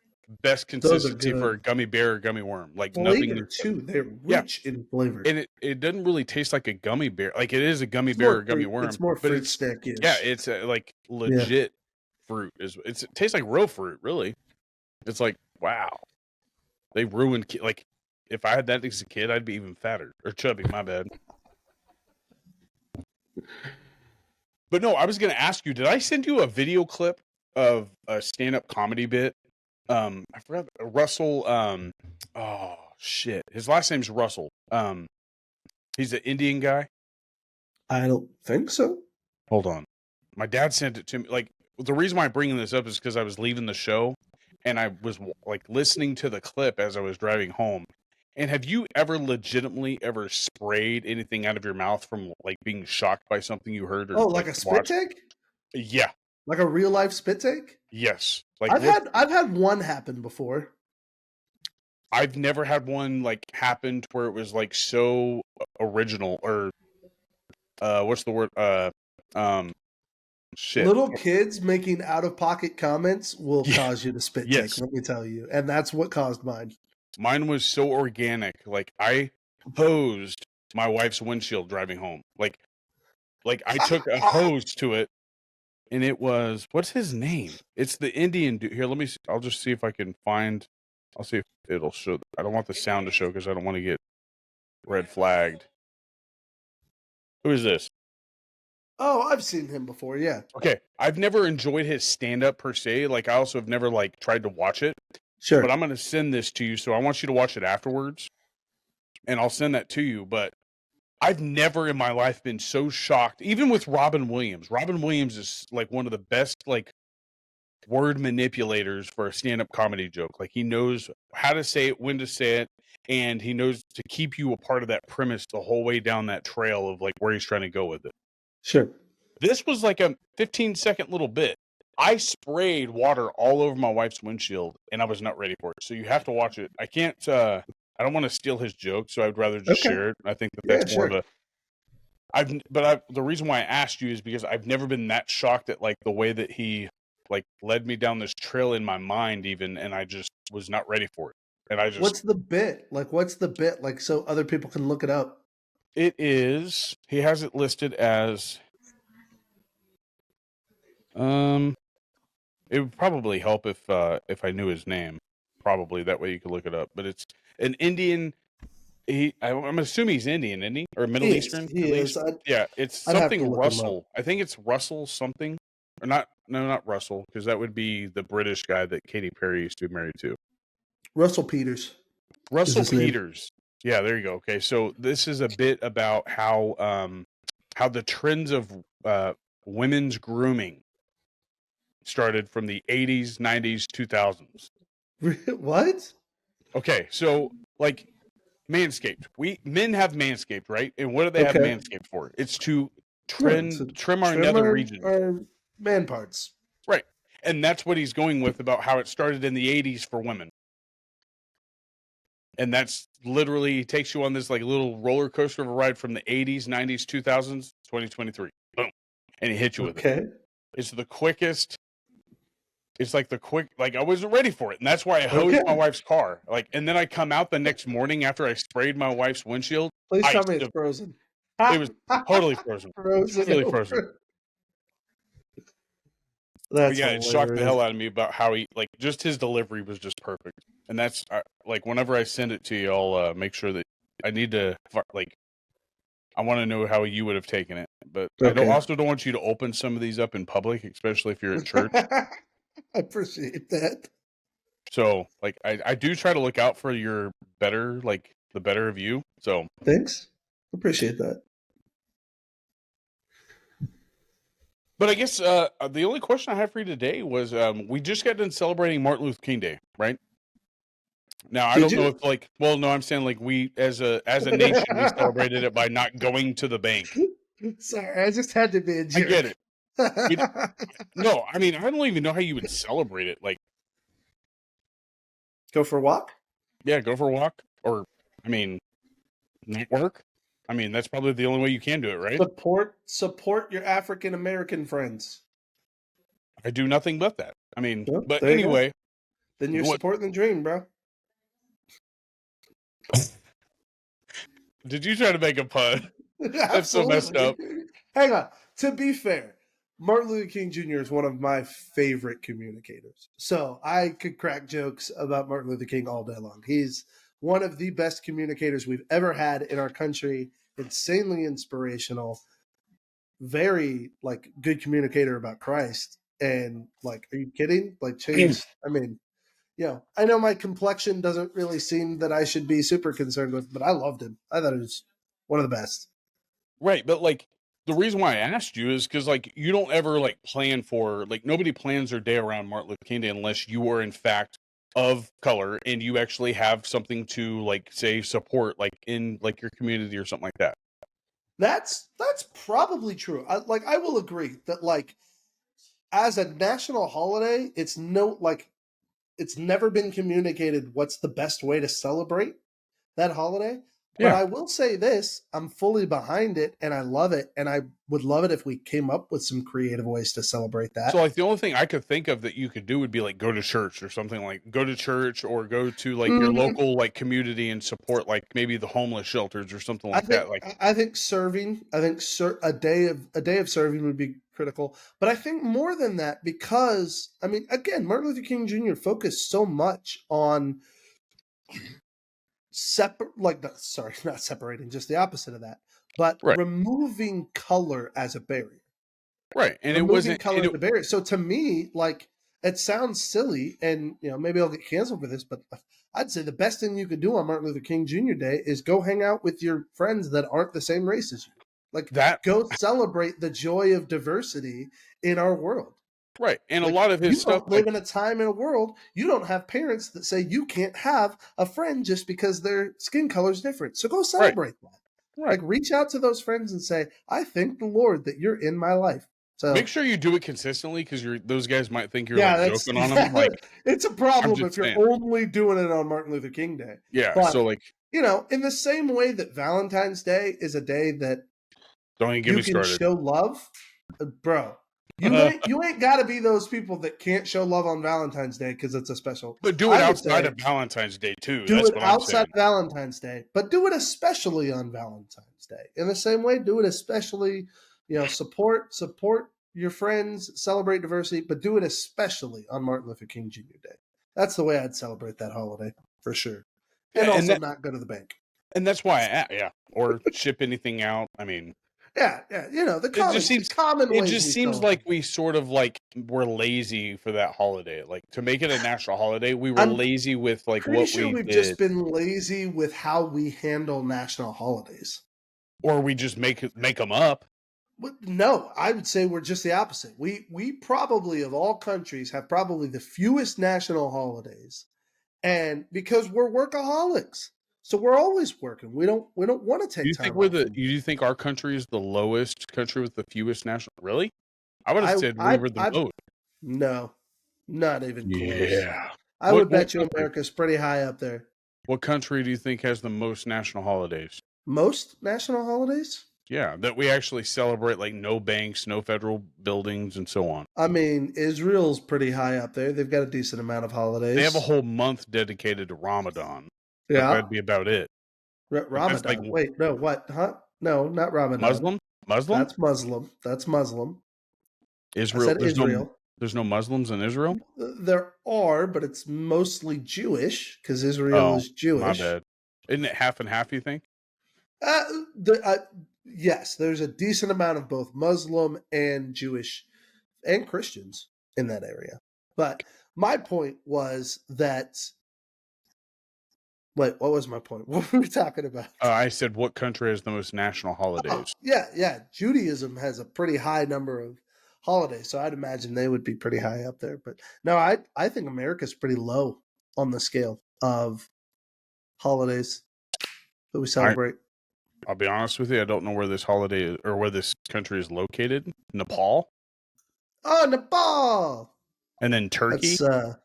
best consistency for a gummy bear or gummy worm. Like flavor nothing too. They're rich in flavor. And it doesn't really taste like a gummy bear. Like it is a gummy bear or gummy worm. It's more fruit snack-ish. Yeah, it's like legit fruit. It tastes like real fruit, really. It's like, wow. They ruined, like, if I had that as a kid, I'd be even fatter. Or chubby, my bad. But no, I was going to ask you, did I send you a video clip of a stand-up comedy bit? I forgot, Russell, oh, shit. His last name's Russell. He's an Indian guy. I don't think so. Hold on. My dad sent it to me. Like, the reason why I'm bringing this up is because I was leaving the show. And I was like listening to the clip as I was driving home. And have you ever legitimately sprayed anything out of your mouth from like being shocked by something you heard? Or, like a spit take? Yeah. Like a real life spit take? Yes. Like I've had one happen before. I've never had one like happen where it was like so original or what's the word? Shit. Little kids making out-of-pocket comments will cause you to spit take, let me tell you. And that's what caused mine. Mine was so organic. Like, I hosed my wife's windshield driving home. Like I took a hose to it, and it was... What's his name? It's the Indian dude. Here, let me... I'll just see if I can find... I'll see if it'll show... I don't want the sound to show because I don't want to get red flagged. Who is this? Oh, I've seen him before, yeah. Okay, I've never enjoyed his stand-up per se. Like, I also have never, like, tried to watch it. Sure. But I'm going to send this to you, so I want you to watch it afterwards. And I'll send that to you, but I've never in my life been so shocked, even with Robin Williams. Robin Williams is like one of the best like word manipulators for a stand-up comedy joke. Like he knows how to say it, when to say it, and he knows to keep you a part of that premise the whole way down that trail of like where he's trying to go with it. Sure. This was like a 15-second little bit. I sprayed water all over my wife's windshield, and I was not ready for it. So you have to watch it. I can't. I don't want to steal his joke, so I'd rather just share it. I think that's more of a. The reason why I asked you is because I've never been that shocked at like the way that he like led me down this trail in my mind, even, and I just was not ready for it. And I just. What's the bit? Like so other people can look it up? It is. He has it listed as. It would probably help if I knew his name. Probably that way you could look it up. But it's an Indian. I'm assuming he's Indian, isn't he? Or Middle Eastern? He is. Yeah, it's something Russell. I think it's Russell something. Or not? No, not Russell, because that would be the British guy that Katy Perry used to be married to. Russell Peters. Russell Peters. Yeah, there you go. Okay, so this is a bit about how the trends of women's grooming started from the 80s, 90s, 2000s. What? Okay, so like Manscaped. Men have Manscaped, right? And what do they have Manscaped for? It's to trim our nether region. Our man parts. Right. And that's what he's going with about how it started in the 80s for women. And that's literally takes you on this like little roller coaster of a ride from the 80s, 90s, 2000s, 2023. Boom. And he hits you with it. It's the quickest. It's like I wasn't ready for it. And that's why I hosed my wife's car. Like, and then I come out the next morning after I sprayed my wife's windshield. Please tell me it's frozen. It was totally frozen. Totally frozen. That's it shocked the hell out of me about how he, like, just his delivery was just perfect. And that's, like, whenever I send it to you, I'll make sure that I need to, like, I want to know how you would have taken it. But I also don't want you to open some of these up in public, especially if you're at church. I appreciate that. So, like, I do try to look out for your better, like, the better of you. So, thanks. Appreciate that. But I guess the only question I have for you today was we just got done celebrating Martin Luther King Day, right? Now I don't know if no, I'm saying like we as a nation we celebrated it by not going to the bank. Sorry, I just had to be a jerk. I get it. No, I mean I don't even know how you would celebrate it. Like, go for a walk? Yeah, go for a walk, or I mean, not work. I mean, that's probably the only way you can do it, right? Support your African American friends. I do nothing but that. I mean, but anyway. Then you're supporting the dream, bro. Did you try to make a pun? That's so messed up. Hang on. To be fair, Martin Luther King Jr. is one of my favorite communicators. So I could crack jokes about Martin Luther King all day long. He's one of the best communicators we've ever had in our country. Insanely inspirational, very like good communicator about Christ. And like, are you kidding? Like, changed. I mean, I know my complexion doesn't really seem that I should be super concerned with, but I loved him. I thought he was one of the best. Right, but like the reason why I asked you is because like you don't ever like plan for like nobody plans their day around Martin Luther King Day unless you are in fact of color and you actually have something to like say support like in like your community or something like that. That's probably true. I will agree that like as a national holiday, it's never been communicated what's the best way to celebrate that holiday. But I will say this, I'm fully behind it and I love it. And I would love it if we came up with some creative ways to celebrate that. So like the only thing I could think of that you could do would be like go to church or something, like go to church or go to like your local like community and support like maybe the homeless shelters or something like that. Like I think a day of serving would be critical. But I think more than that, because I mean, again, Martin Luther King Jr. focused so much on not separating, just the opposite of that, but removing color as a barrier. Right. And removing it wasn't color as a barrier. So to me, like, it sounds silly and maybe I'll get canceled for this, but I'd say the best thing you could do on Martin Luther King Jr. Day is go hang out with your friends that aren't the same race as you. Like, go celebrate the joy of diversity in our world. Right. And like, a lot of his stuff. You live in a time in a world, you don't have parents that say you can't have a friend just because their skin color is different. So go celebrate that. Right. Like, reach out to those friends and say, I thank the Lord that you're in my life. So make sure you do it consistently, because those guys might think you're joking on them. Like, it's a problem if you're only doing it on Martin Luther King Day. Yeah. But, so like, in the same way that Valentine's Day is a day that don't even get me started. Show love, bro. You ain't got to be those people that can't show love on Valentine's Day because it's a special. But do it outside of Valentine's Day too. Do it outside of Valentine's Day, but do it especially on Valentine's Day. In the same way, do it especially. Support your friends, celebrate diversity, but do it especially on Martin Luther King Jr. Day. That's the way I'd celebrate that holiday for sure, and also not go to the bank. And that's why, or ship anything out. I mean. Yeah, it just seems like we sort of we're lazy for that holiday. Like, to make it a national holiday, we were lazy with what we did. We've just been lazy with how we handle national holidays, or we just make them up. No, I would say we're just the opposite. We probably, of all countries, have probably the fewest national holidays, and because we're workaholics. So we're always working. We don't want to take time. Do you think our country is the lowest country with the fewest national? Really? I would have said we were the most. No, not even close. Yeah. I would bet you America's pretty high up there. What country do you think has the most national holidays? Most national holidays? Yeah, that we actually celebrate, like no banks, no federal buildings, and so on. I mean, Israel's pretty high up there. They've got a decent amount of holidays. They have a whole month dedicated to Ramadan. Yeah, that'd be about it. Ramadan. Wait, no, what? Huh? No, not Ramadan. Muslim? That's Muslim. Israel. I said Israel. There's no Muslims in Israel? There are, but it's mostly Jewish because Israel is Jewish. My bad. Isn't it half and half, you think? Yes, there's a decent amount of both Muslim and Jewish and Christians in that area. But my point was that. Wait, what was my point? What were we talking about? I said, what country has the most national holidays? Yeah. Judaism has a pretty high number of holidays, so I'd imagine they would be pretty high up there. But no, I think America's pretty low on the scale of holidays that we celebrate. I'll be honest with you, I don't know where this holiday is, or where this country is located. Nepal? Oh, Nepal! And then Turkey? That's,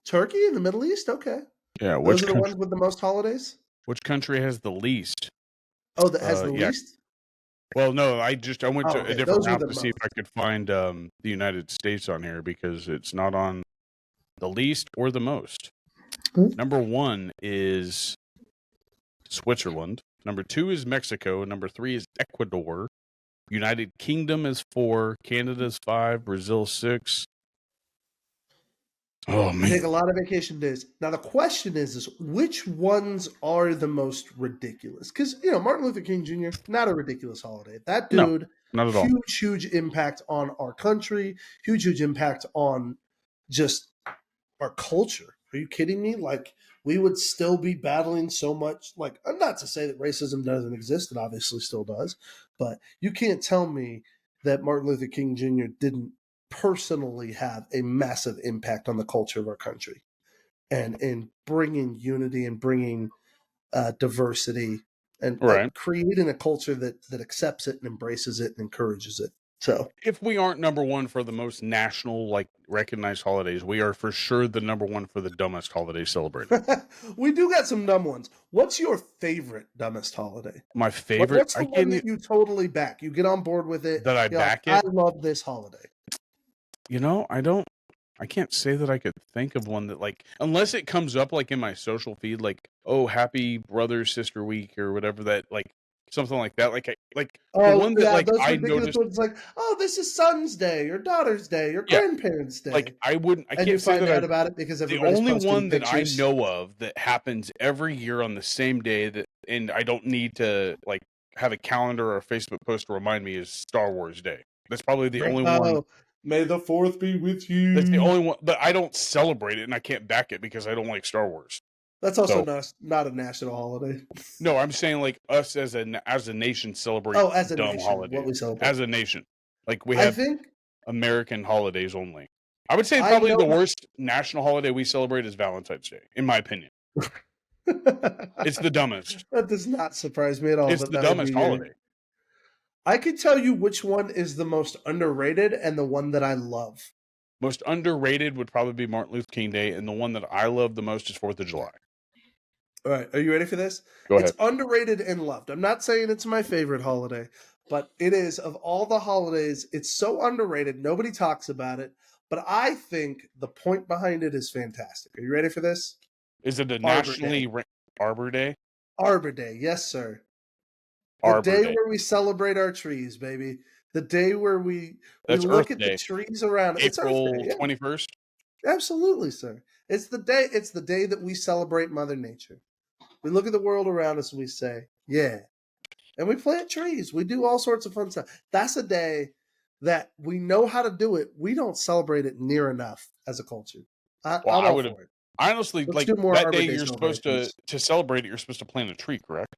Turkey in the Middle East? Okay. Yeah, those are the ones with the most holidays? Which country has the least? Oh, that has the least? Well, no, I went to a different route to see if I could find the United States on here, because it's not on the least or the most. Mm-hmm. Number 1 is Switzerland. Number 2 is Mexico. Number 3 is Ecuador. United Kingdom is 4. Canada is 5. Brazil 6. Oh, man. You take a lot of vacation days. Now, the question is which ones are the most ridiculous? Because, Martin Luther King Jr., not a ridiculous holiday. That dude, not at all. Huge impact on our country, huge impact on just our culture. Are you kidding me? Like, we would still be battling so much. Like, not to say that racism doesn't exist. It obviously still does. But you can't tell me that Martin Luther King Jr. didn't personally have a massive impact on the culture of our country and in bringing unity and bringing diversity and creating a culture that accepts it and embraces it and encourages it. So if we aren't number 1 for the most national, recognized holidays, we are for sure the number 1 for the dumbest holiday celebrated. We do got some dumb ones. What's your favorite dumbest holiday? My favorite? What's the one that you totally back? You get on board with it. That I back it? I love this holiday. I can't say that I could think of one that, unless it comes up, in my social feed, happy brother, sister week, or whatever that, something like that. The one that, those I noticed. Ones this is son's day, or daughter's day, or grandparents' day. I can't say that about it because the only one that I know of that happens every year on the same day and I don't need to, have a calendar or a Facebook post to remind me, is Star Wars Day. That's probably the only one. May the 4th be with you. That's the only one, but I don't celebrate it, and I can't back it because I don't like Star Wars. That's also So, not a national holiday. no, I'm saying like us as a nation celebrate As a dumb nation, holidays. what we celebrate. As a nation, like we I have think American holidays only. I would say I probably the know. worst national holiday we celebrate is Valentine's Day, in my opinion. It's the dumbest. That does not surprise me at all. It's But the that would be dumbest holiday. I could tell you which one is the most underrated and the one that I love. Most underrated would probably be Martin Luther King Day, and the one that I love the most is 4th of July. All right, are you ready for this? Go ahead. It's underrated and loved. I'm not saying it's my favorite holiday, but it is, of all the holidays, it's so underrated. Nobody talks about it, but I think the point behind it is fantastic. Are you ready for this? Is it a Arbor nationally Day. Arbor Day? Arbor Day, yes, sir. The Arbor day Day. where we celebrate our trees, baby. The day where we That's look Earth at Day. the trees around. It's Earth April Day, yeah. 21st. Absolutely, sir. It's the day that we celebrate Mother Nature. We look at the world around us and we say, yeah. And we plant trees. We do all sorts of fun stuff. That's a day that we know how to do it. We don't celebrate it near enough as a culture. I'm all for it. Honestly, Let's like do more that Arbor day Day you're supposed celebrations. to celebrate it, you're supposed to plant a tree, correct?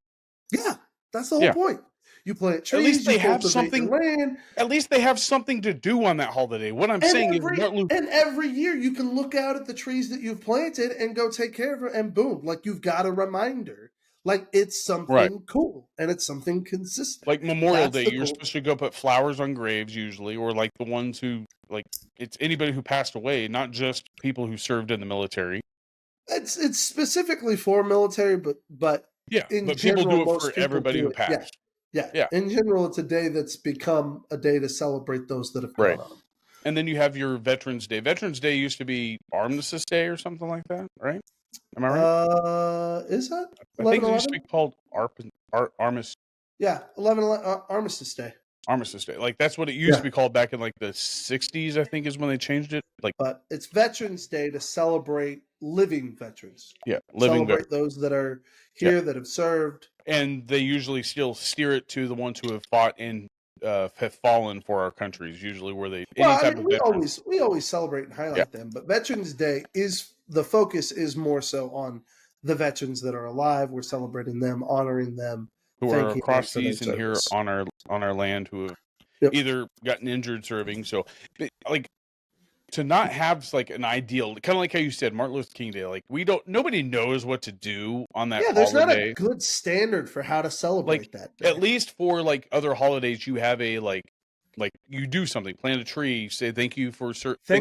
Yeah, that's the whole point. You plant trees, At least they you have cultivate something. your land. At least they have something to do on that holiday. What I'm saying is, every year you can look out at the trees that you've planted and go take care of them, and boom, like you've got a reminder. Like it's something cool and it's something consistent. Like Memorial Day, you're supposed to go put flowers on graves usually, or like the ones who like it's anybody who passed away, not just people who served in the military. It's specifically for military, but yeah, in but general, people do it most for people everybody do who it. passed. Yeah. In general, it's a day that's become a day to celebrate those that have gone on. And then you have your Veterans Day. Veterans Day used to be Armistice Day or something like that, right? Am I right? Is that? I think it used to be called Armistice. Yeah, 11/11 Armistice Day. Armistice Day, like that's what it used to be called back in like the 60s. I think is when they changed it. Like, but it's Veterans Day to celebrate living veterans. Yeah, living celebrate those that are here that have served. And they usually still steer it to the ones who have fought and have fallen for our countries. Usually, where they we always celebrate and highlight them, but Veterans Day is the focus is more so on the veterans that are alive. We're celebrating them, honoring them, who are across seas and here on our land, who have either gotten injured serving. So, like, to not have like an ideal, kind of like how you said, Martin Luther King Day. Like, nobody knows what to do on that. Yeah, there's not a good standard for how to celebrate that day. At least for like other holidays, you have a like you do something, plant a tree, say thank you for your service.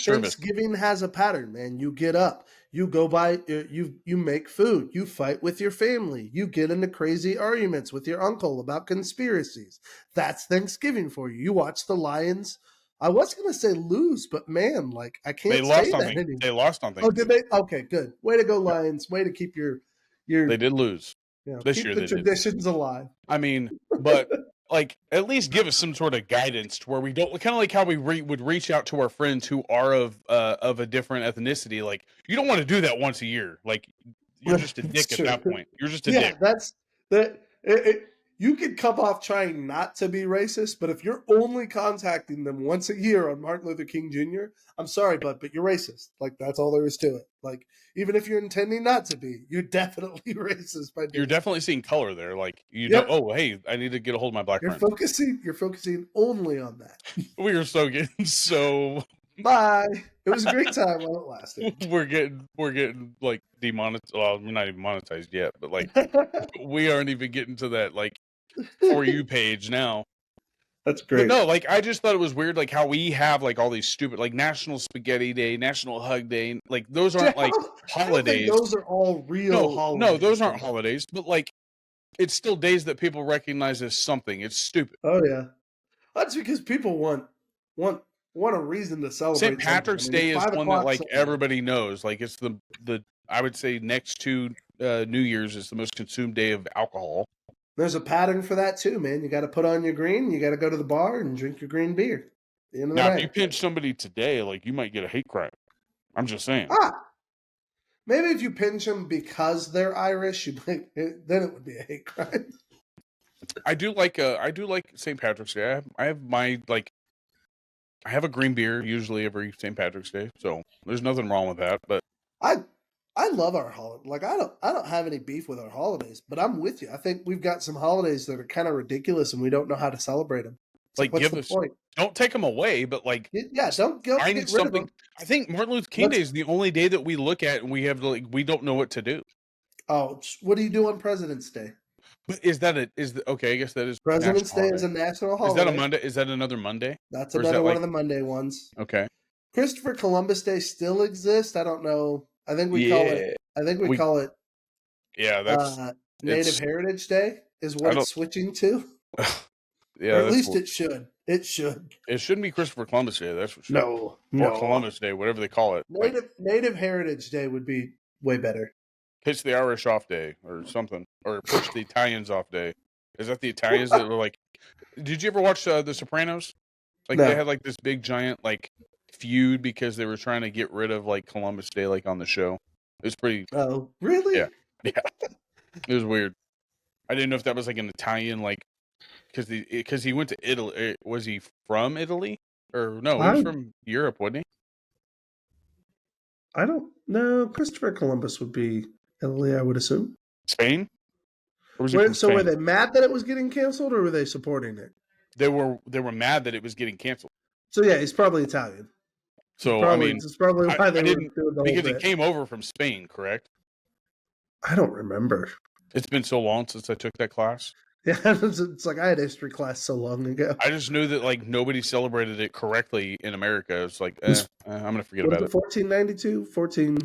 Thanksgiving has a pattern, man. You get up, you go by, you make food, you fight with your family, you get into crazy arguments with your uncle about conspiracies. That's Thanksgiving for you. You watch the Lions. I was gonna say lose, but man, like I can't. They lost on Thanksgiving. They lost on Thanksgiving. Oh, did they? Okay, good. Way to go, Lions. Way to keep your. They did lose. This year, the traditions alive. I mean, but. Like, at least give us some sort of guidance to where we don't, kind of like how we would reach out to our friends who are of a different ethnicity. Like, you don't want to do that once a year. Like, you're just a dick at that point. You're just a dick. That's that. You could come off trying not to be racist, but if you're only contacting them once a year on Martin Luther King Jr., I'm sorry, but you're racist. Like, that's all there is to it. Like, even if you're intending not to be, you're definitely racist by doing You're definitely seeing color there. Like, know, oh, hey, I need to get a hold of my black friend. You're focusing only on that. We are so getting so... Bye. It was a great time while it lasted. We're getting like demonetized. Well, we're not even monetized yet, but like we aren't even getting to that like For You page now. That's great. But no, like I just thought it was weird, like how we have like all these stupid like National Spaghetti Day, National Hug Day, like those aren't like holidays. Those are all real holidays. No, those aren't holidays, but like it's still days that people recognize as something. It's stupid. Oh yeah, that's because people want a reason to celebrate. St. Patrick's Day is one that like everybody knows. Like it's the I would say next to New Year's is the most consumed day of alcohol. There's a pattern for that too, man. You got to put on your green. You got to go to the bar and drink your green beer. Now, if you pinch somebody today, like you might get a hate crime. I'm just saying. Maybe if you pinch them because they're Irish, then it would be a hate crime. I do like St. Patrick's Day. I have a green beer usually every St. Patrick's Day, so there's nothing wrong with that. But I love our holiday. Like I don't have any beef with our holidays, but I'm with you. I think we've got some holidays that are kind of ridiculous, and we don't know how to celebrate them. It's Like, what's give the us, point? don't take them away, but like, Yeah, don't get find rid of something. them. I think Martin Luther King Let's- Day is the only day that we look at and we have like we don't know what to do. Oh, what do you do on President's Day? But okay? I guess that is President's Day national is a holiday. national Is holiday. that a Monday? Is that another Monday? That's Or is another that one like- of the Monday ones. Okay. Christopher Columbus Day still exists. I don't know. I think we call it. I think we call it Yeah, that's Native Heritage Day is I what don't- it's switching to. yeah. Or at that's least what- it should. It should. It shouldn't be Christopher Columbus Day. That's for sure. No. Or Columbus Day, whatever they call it. Like, Native Heritage Day would be way better. pitch the Irish off day or something, or push the Italians off day. Is that the Italians that were like? Did you ever watch The Sopranos? Like No. they had like this big giant like feud because they were trying to get rid of like Columbus Day like on the show. It was pretty. Oh, really? Yeah. It was weird. I didn't know if that was like an Italian like because he went to Italy. Was he from Italy or no? He was from Europe, wasn't he? I don't know. Christopher Columbus would be Italy, I would assume. Spain. Or was he Were from Spain? they mad that it was getting canceled, or were they supporting it? They were mad that it was getting canceled. So yeah, he's probably Italian. So Probably, I mean, it's probably why they I were didn't doing the whole because he bit. came over from Spain, correct? I don't remember. It's been so long since I took that class. Yeah, it's like I had history class so long ago. I just knew that like nobody celebrated it correctly in America. It's like I'm gonna forget What about is it. 1492? 14.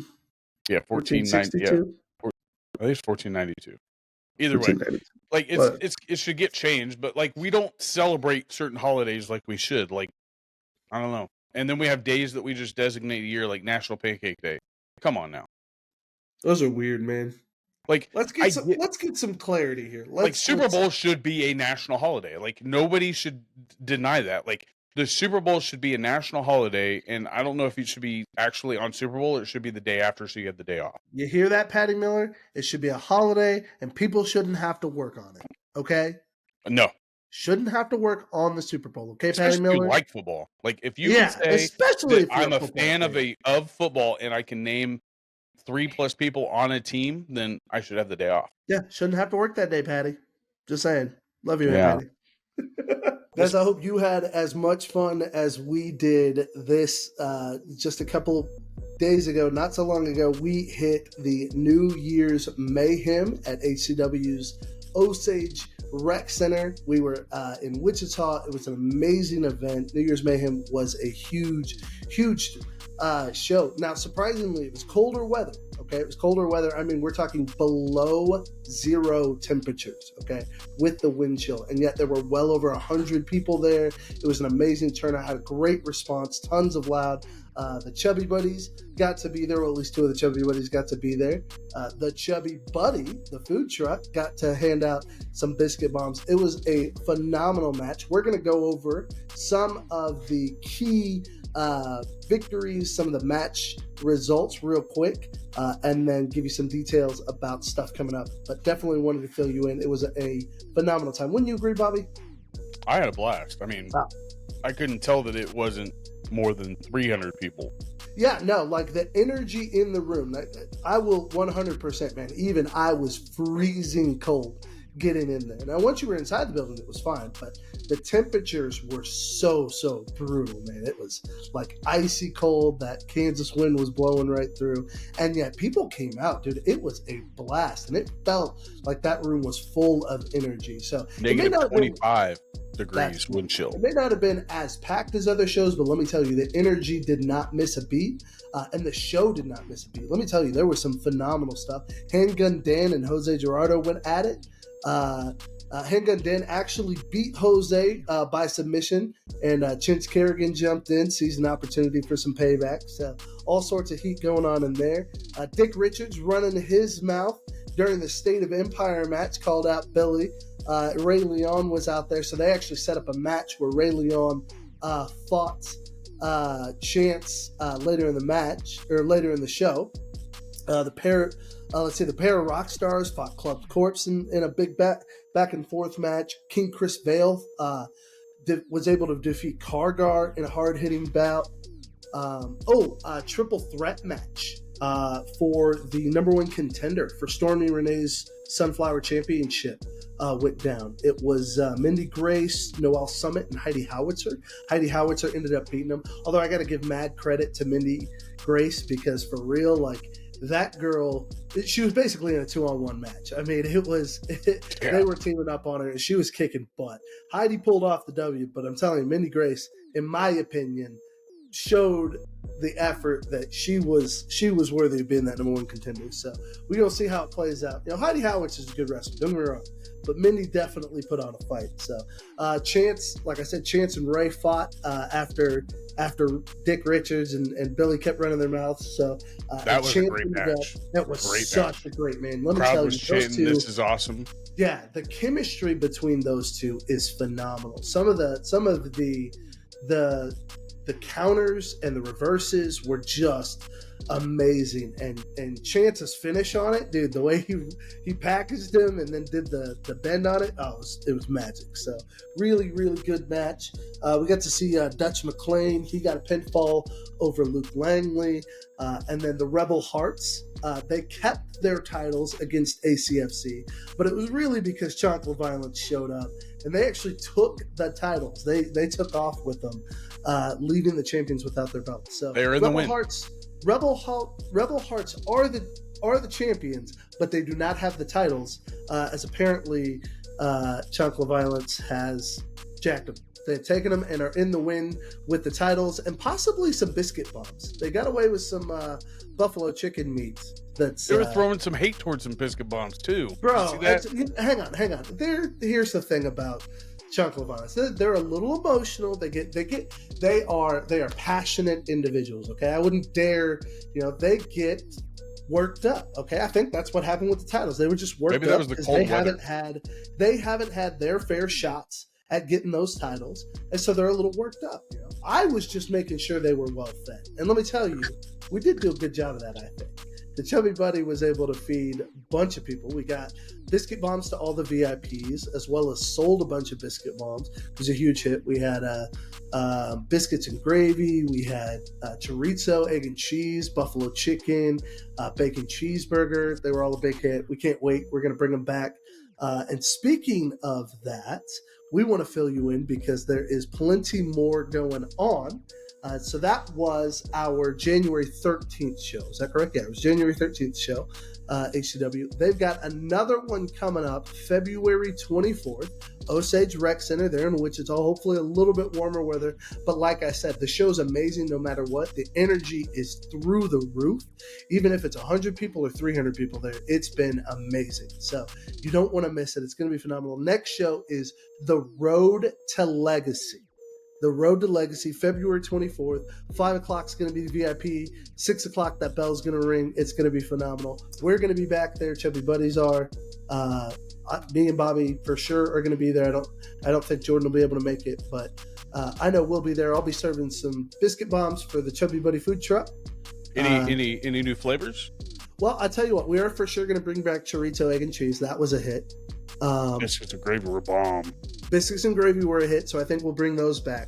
Yeah, 1490. Yeah, 1462? I think it's 1492. Either way, 1492. like What? it should get changed, but like we don't celebrate certain holidays like we should. Like I don't know. And then we have days that we just designate a year, like National Pancake Day. Come on now. Those are weird, man. Like Let's get some clarity here. Super Bowl should be a national holiday. Like nobody should deny that. Like the Super Bowl should be a national holiday, and I don't know if it should be actually on Super Bowl or it should be the day after, so you have the day off. You hear that, Patty Miller? It should be a holiday, and people shouldn't have to work on it. Okay? No, Shouldn't have to work on the Super Bowl. Okay, especially Patty if you Miller? like football. Like if you Yeah, can say especially that if you're I'm a football fan of football and I can name 3+ people on a team, then I should have the day off. Yeah, shouldn't have to work that day, Patty. Just saying. Love you, Yeah. man, Patty. Guys, I hope you had as much fun as we did this just a couple days ago. Not so long ago, we hit the New Year's Mayhem at HCW's Osage Rec Center. We were in Wichita. It was an amazing event. New Year's Mayhem was a huge show. Now, surprisingly, it was colder weather. Okay, it was colder weather. I mean, we're talking below 0 temperatures. Okay, with the wind chill, and yet there were well over 100 people there. It was an amazing turnout. Had a great response. Tons of loud. The Chubby Buddies got to be there. Well, at least 2 of the Chubby Buddies got to be there. The Chubby Buddy, the food truck, got to hand out some biscuit bombs. It was a phenomenal match. We're going to go over some of the key victories, some of the match results real quick, and then give you some details about stuff coming up. But definitely wanted to fill you in. It was a phenomenal time. Wouldn't you agree, Bobby? I had a blast. I mean, I couldn't tell that it wasn't more than 300 people. Yeah, no, like the energy in the room. I will 100%, man. Even I was freezing cold getting in there. Now, once you were inside the building, it was fine, but the temperatures were so brutal, man. It was like icy cold. That Kansas wind was blowing right through, and yet people came out, dude. It was a blast, and it felt like that room was full of energy. So Negative 25 degrees wind chill. It may not have been as packed as other shows, but let me tell you, the energy did not miss a beat, and the show did not miss a beat. Let me tell you, there was some phenomenal stuff. Handgun Dan and Jose Gerardo went at it. Handgun Dan actually beat Jose by submission, and Chintz Kerrigan jumped in, sees an opportunity for some payback. So all sorts of heat going on in there. Dick Richards running his mouth during the State of Empire match, called out Billy. Ray Leon was out there, so they actually set up a match where Ray Leon fought Chance later in the match, or later in the show. The pair of rock stars fought Club Corpse in a big back and forth match. King Chris Vale was able to defeat Kargar in a hard hitting bout. Triple threat match for the number one contender for Stormy Renee's Sunflower Championship went down. It was Mindy Grace, Noelle Summit, and Heidi Howitzer. Heidi Howitzer ended up beating them. Although I got to give mad credit to Mindy Grace because for real, like that girl, she was basically in a 2-on-1 match. I mean, they were teaming up on her and she was kicking butt. Heidi pulled off the W, but I'm telling you, Mindy Grace, in my opinion, showed the effort that she was worthy of being that number one contender. So we're going to see how it plays out. You know, Heidi Howitz is a good wrestler, don't get me wrong, but Mindy definitely put on a fight. So Chance, like I said, Chance and Ray fought after Dick Richards and Billy kept running their mouths. So that was a great match. That was such a great man. Let me Crowd tell was you, chanting, those two, "This is awesome." Yeah, the chemistry between those two is phenomenal. Some of the counters and the reverses were just amazing, and Chance's finish on it, dude, the way he packaged him and then did the bend on it, it was magic. So really, really good match. We got to see Dutch McClain. He got a pinfall over Luke Langley, and then the Rebel Hearts, they kept their titles against ACFC, but it was really because Chocolate Violence showed up and they actually took the titles. They took off with them, leaving the champions without their belts. So they're in the win. Rebel Hearts are the champions, but they do not have the titles, as apparently Chocolate Violence has jacked them. They've taken them and are in the win with the titles and possibly some biscuit bombs. They got away with some buffalo chicken meat. They were throwing some hate towards some biscuit bombs too. Bro, hang on. Here's the thing about Chocolate Violence. They're a little emotional. They are passionate individuals. Okay, I wouldn't dare. They get worked up. Okay, I think that's what happened with the titles. They were just worked up. Maybe that was the cold weather. They haven't had their fair shots at getting those titles, and so they're a little worked up. I was just making sure they were well fed, and let me tell you, we did do a good job of that. I think the Chubby Buddy was able to feed a bunch of people. We got biscuit bombs to all the VIPs, as well as sold a bunch of biscuit bombs. It was a huge hit. We had biscuits and gravy. We had chorizo, egg and cheese, buffalo chicken, bacon cheeseburger. They were all a big hit. We can't wait. We're going to bring them back. And speaking of that, we want to fill you in because there is plenty more going on. So that was our January 13th show. Is that correct? Yeah, it was January 13th show, HCW. They've got another one coming up February 24th, Osage Rec Center there in Wichita. Hopefully a little bit warmer weather. But like I said, the show's amazing no matter what. The energy is through the roof. Even if it's 100 people or 300 people there, it's been amazing. So you don't want to miss it. It's going to be phenomenal. Next show is The Road to Legacy. The Road to Legacy, February 24th. 5 o'clock is going to be the VIP. 6 o'clock, that bell's going to ring. It's going to be phenomenal. We're going to be back there. Chubby Buddies are. Me and Bobby for sure are going to be there. I don't think Jordan will be able to make it, but I know we'll be there. I'll be serving some biscuit bombs for the Chubby Buddy food truck. Any new flavors? Well, I tell you what, we are for sure going to bring back chorizo, egg and cheese. That was a hit. Biscuits and gravy were bomb. Biscuits and gravy were a hit, so I think we'll bring those back.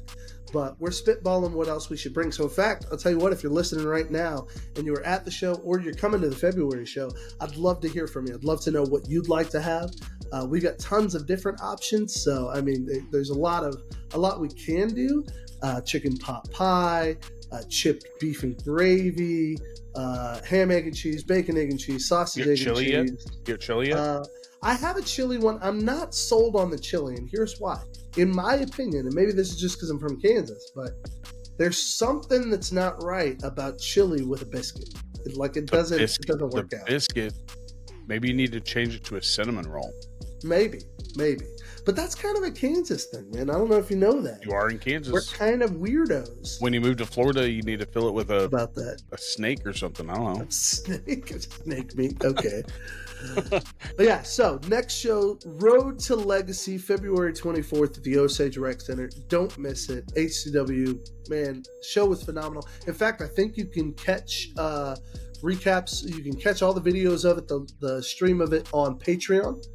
But we're spitballing what else we should bring. So in fact, I'll tell you what, if you're listening right now and you were at the show or you're coming to the February show, I'd love to hear from you. I'd love to know what you'd like to have. We've got tons of different options. So, I mean, there's a lot we can do. Chicken pot pie, chipped beef and gravy, ham, egg and cheese, bacon, egg and cheese, sausage, egg and cheese. Get chili yet? I have a chili one. I'm not sold on the chili, and here's why. In my opinion, and maybe this is just because I'm from Kansas, but there's something that's not right about chili with a biscuit. It doesn't work out. Biscuit, maybe you need to change it to a cinnamon roll. Maybe. But that's kind of a Kansas thing, man. I don't know if you know that. You are in Kansas. We're kind of weirdos. When you move to Florida, you need to fill it with a snake or something. I don't know. Snake meat. Okay. But yeah, so next show, Road to Legacy, February 24th at the Osage Rec Center. Don't miss it. HCW, man, show was phenomenal. In fact, I think you can catch recaps. You can catch all the videos of it, the stream of it on Patreon.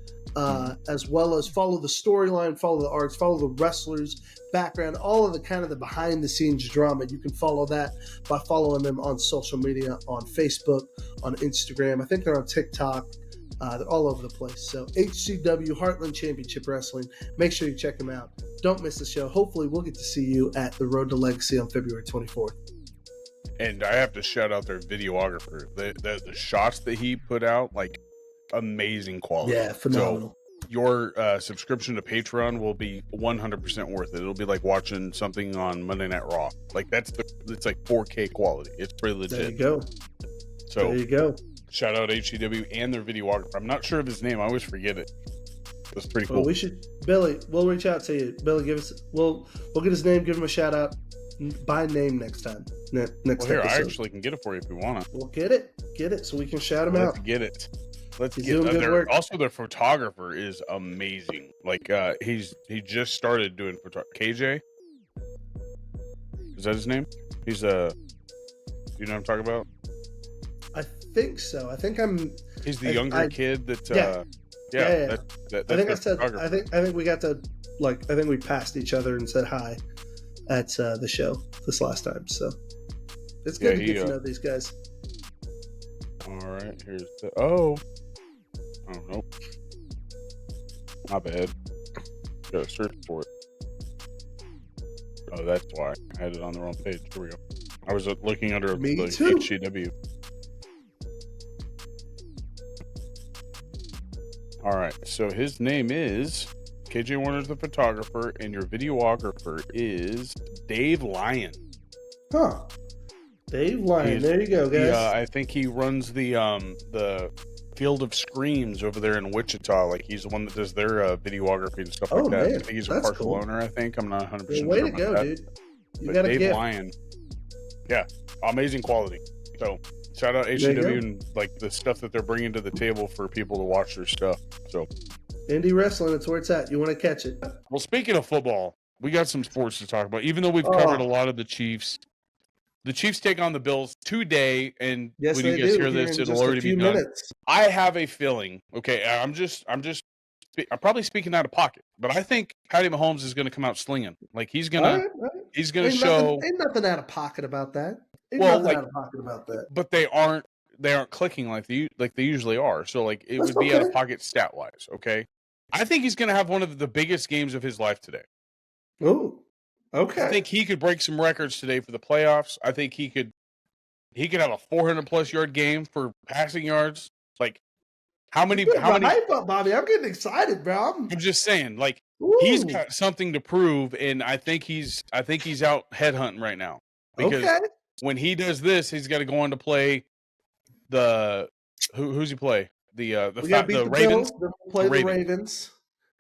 as well as follow the storyline, follow the arts, follow the wrestlers' background, all of the kind of the behind-the-scenes drama. You can follow that by following them on social media, on Facebook, on Instagram. I think they're on TikTok. They're all over the place. So HCW, Heartland Championship Wrestling. Make sure you check them out. Don't miss the show. Hopefully, we'll get to see you at the Road to Legacy on February 24th. And I have to shout out their videographer. The shots that he put out, like, amazing quality. Yeah, phenomenal. So your subscription to Patreon will be 100% worth it. It'll be like watching something on Monday Night Raw. Like, it's like 4K quality. It's pretty legit. There you go. So there you go. Shout out HCW and their videographer. I'm not sure of his name. I always forget it. That's pretty cool. Well, we should, Billy. We'll reach out to you. Billy, we'll get his name. Give him a shout out by name next time. Next here, episode. I actually can get it for you if you want it. We'll get it, so we can shout him out. Get it. Let's He's get doing good work. Also, their photographer is amazing. Like, he just started doing photography. KJ, is that his name? He's do you know what I'm talking about? I think so. He's the younger kid that. Yeah. That's I think we got to I think we passed each other and said hi at the show this last time. So it's good to get to know these guys. All right, here's the I don't know. My bad. Gotta search for it. Oh, that's why I had it on the wrong page. Here we go. I was looking under the HCW. All right, so his name is KJ Warner's the photographer, and your videographer is Dave Lyon. Huh. Dave Lyon. There you go, guys. I think he runs the Field of Screams over there in Wichita. Like, he's the one that does their videography and stuff like that. Man, I think he's a partial owner. I think I'm not 100% sure. Way to go, dude! You got Dave Lyon. Yeah, amazing quality. So shout out HCW and like the stuff that they're bringing to the table for people to watch their stuff. So indie wrestling, it's where it's at. You want to catch it. Well, speaking of football, we got some sports to talk about. Even though we've covered a lot of the Chiefs. The Chiefs take on the Bills today, and yes, when you guys hear this, it'll already be done. I have a feeling. Okay, I'm probably speaking out of pocket, but I think Patty Mahomes is going to come out slinging. Like he's gonna show. Ain't nothing out of pocket about that. Out of pocket about that. But they aren't clicking like they usually are. So like it would be out of pocket stat wise. Okay, I think he's going to have one of the biggest games of his life today. Oh. Okay. I think he could break some records today for the playoffs. I think he could have a 400+ yard game for passing yards. Like how many hype up, Bobby? I'm getting excited, bro. I'm just saying, like he's got something to prove, and I think he's out headhunting right now. Because when he does this, he's got to go on to play who's he play? The Ravens. Then we'll play the Ravens.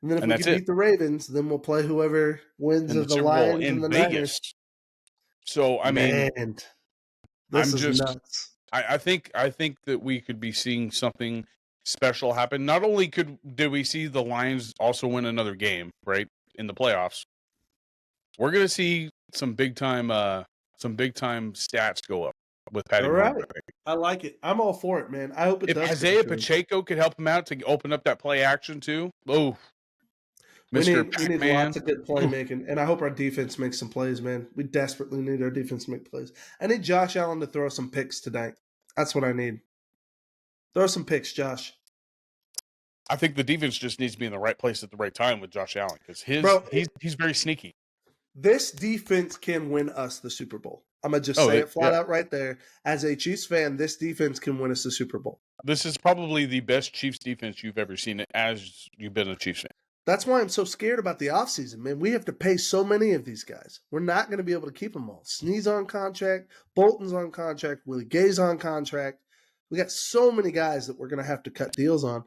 And then if we can beat the Ravens, then we'll play whoever wins of the Lions and the Vegas. Niners. So I mean, this is nuts. I think that we could be seeing something special happen. Not only did we see the Lions also win another game, right, in the playoffs, we're gonna see some big time stats go up with Patty Mahomes. I like it. I'm all for it, man. I hope it does. If Isaiah Pacheco could help him out to open up that play action too. Oh. We need lots of good playmaking, and I hope our defense makes some plays, man. We desperately need our defense to make plays. I need Josh Allen to throw some picks tonight. That's what I need. Throw some picks, Josh. I think the defense just needs to be in the right place at the right time with Josh Allen because he's very sneaky. This defense can win us the Super Bowl. I'm going to just say it flat out right there. As a Chiefs fan, this defense can win us the Super Bowl. This is probably the best Chiefs defense you've ever seen as you've been a Chiefs fan. That's why I'm so scared about the offseason, man. We have to pay so many of these guys. We're not going to be able to keep them all. Snead's on contract. Bolton's on contract. Willie Gay's on contract. We got so many guys that we're going to have to cut deals on.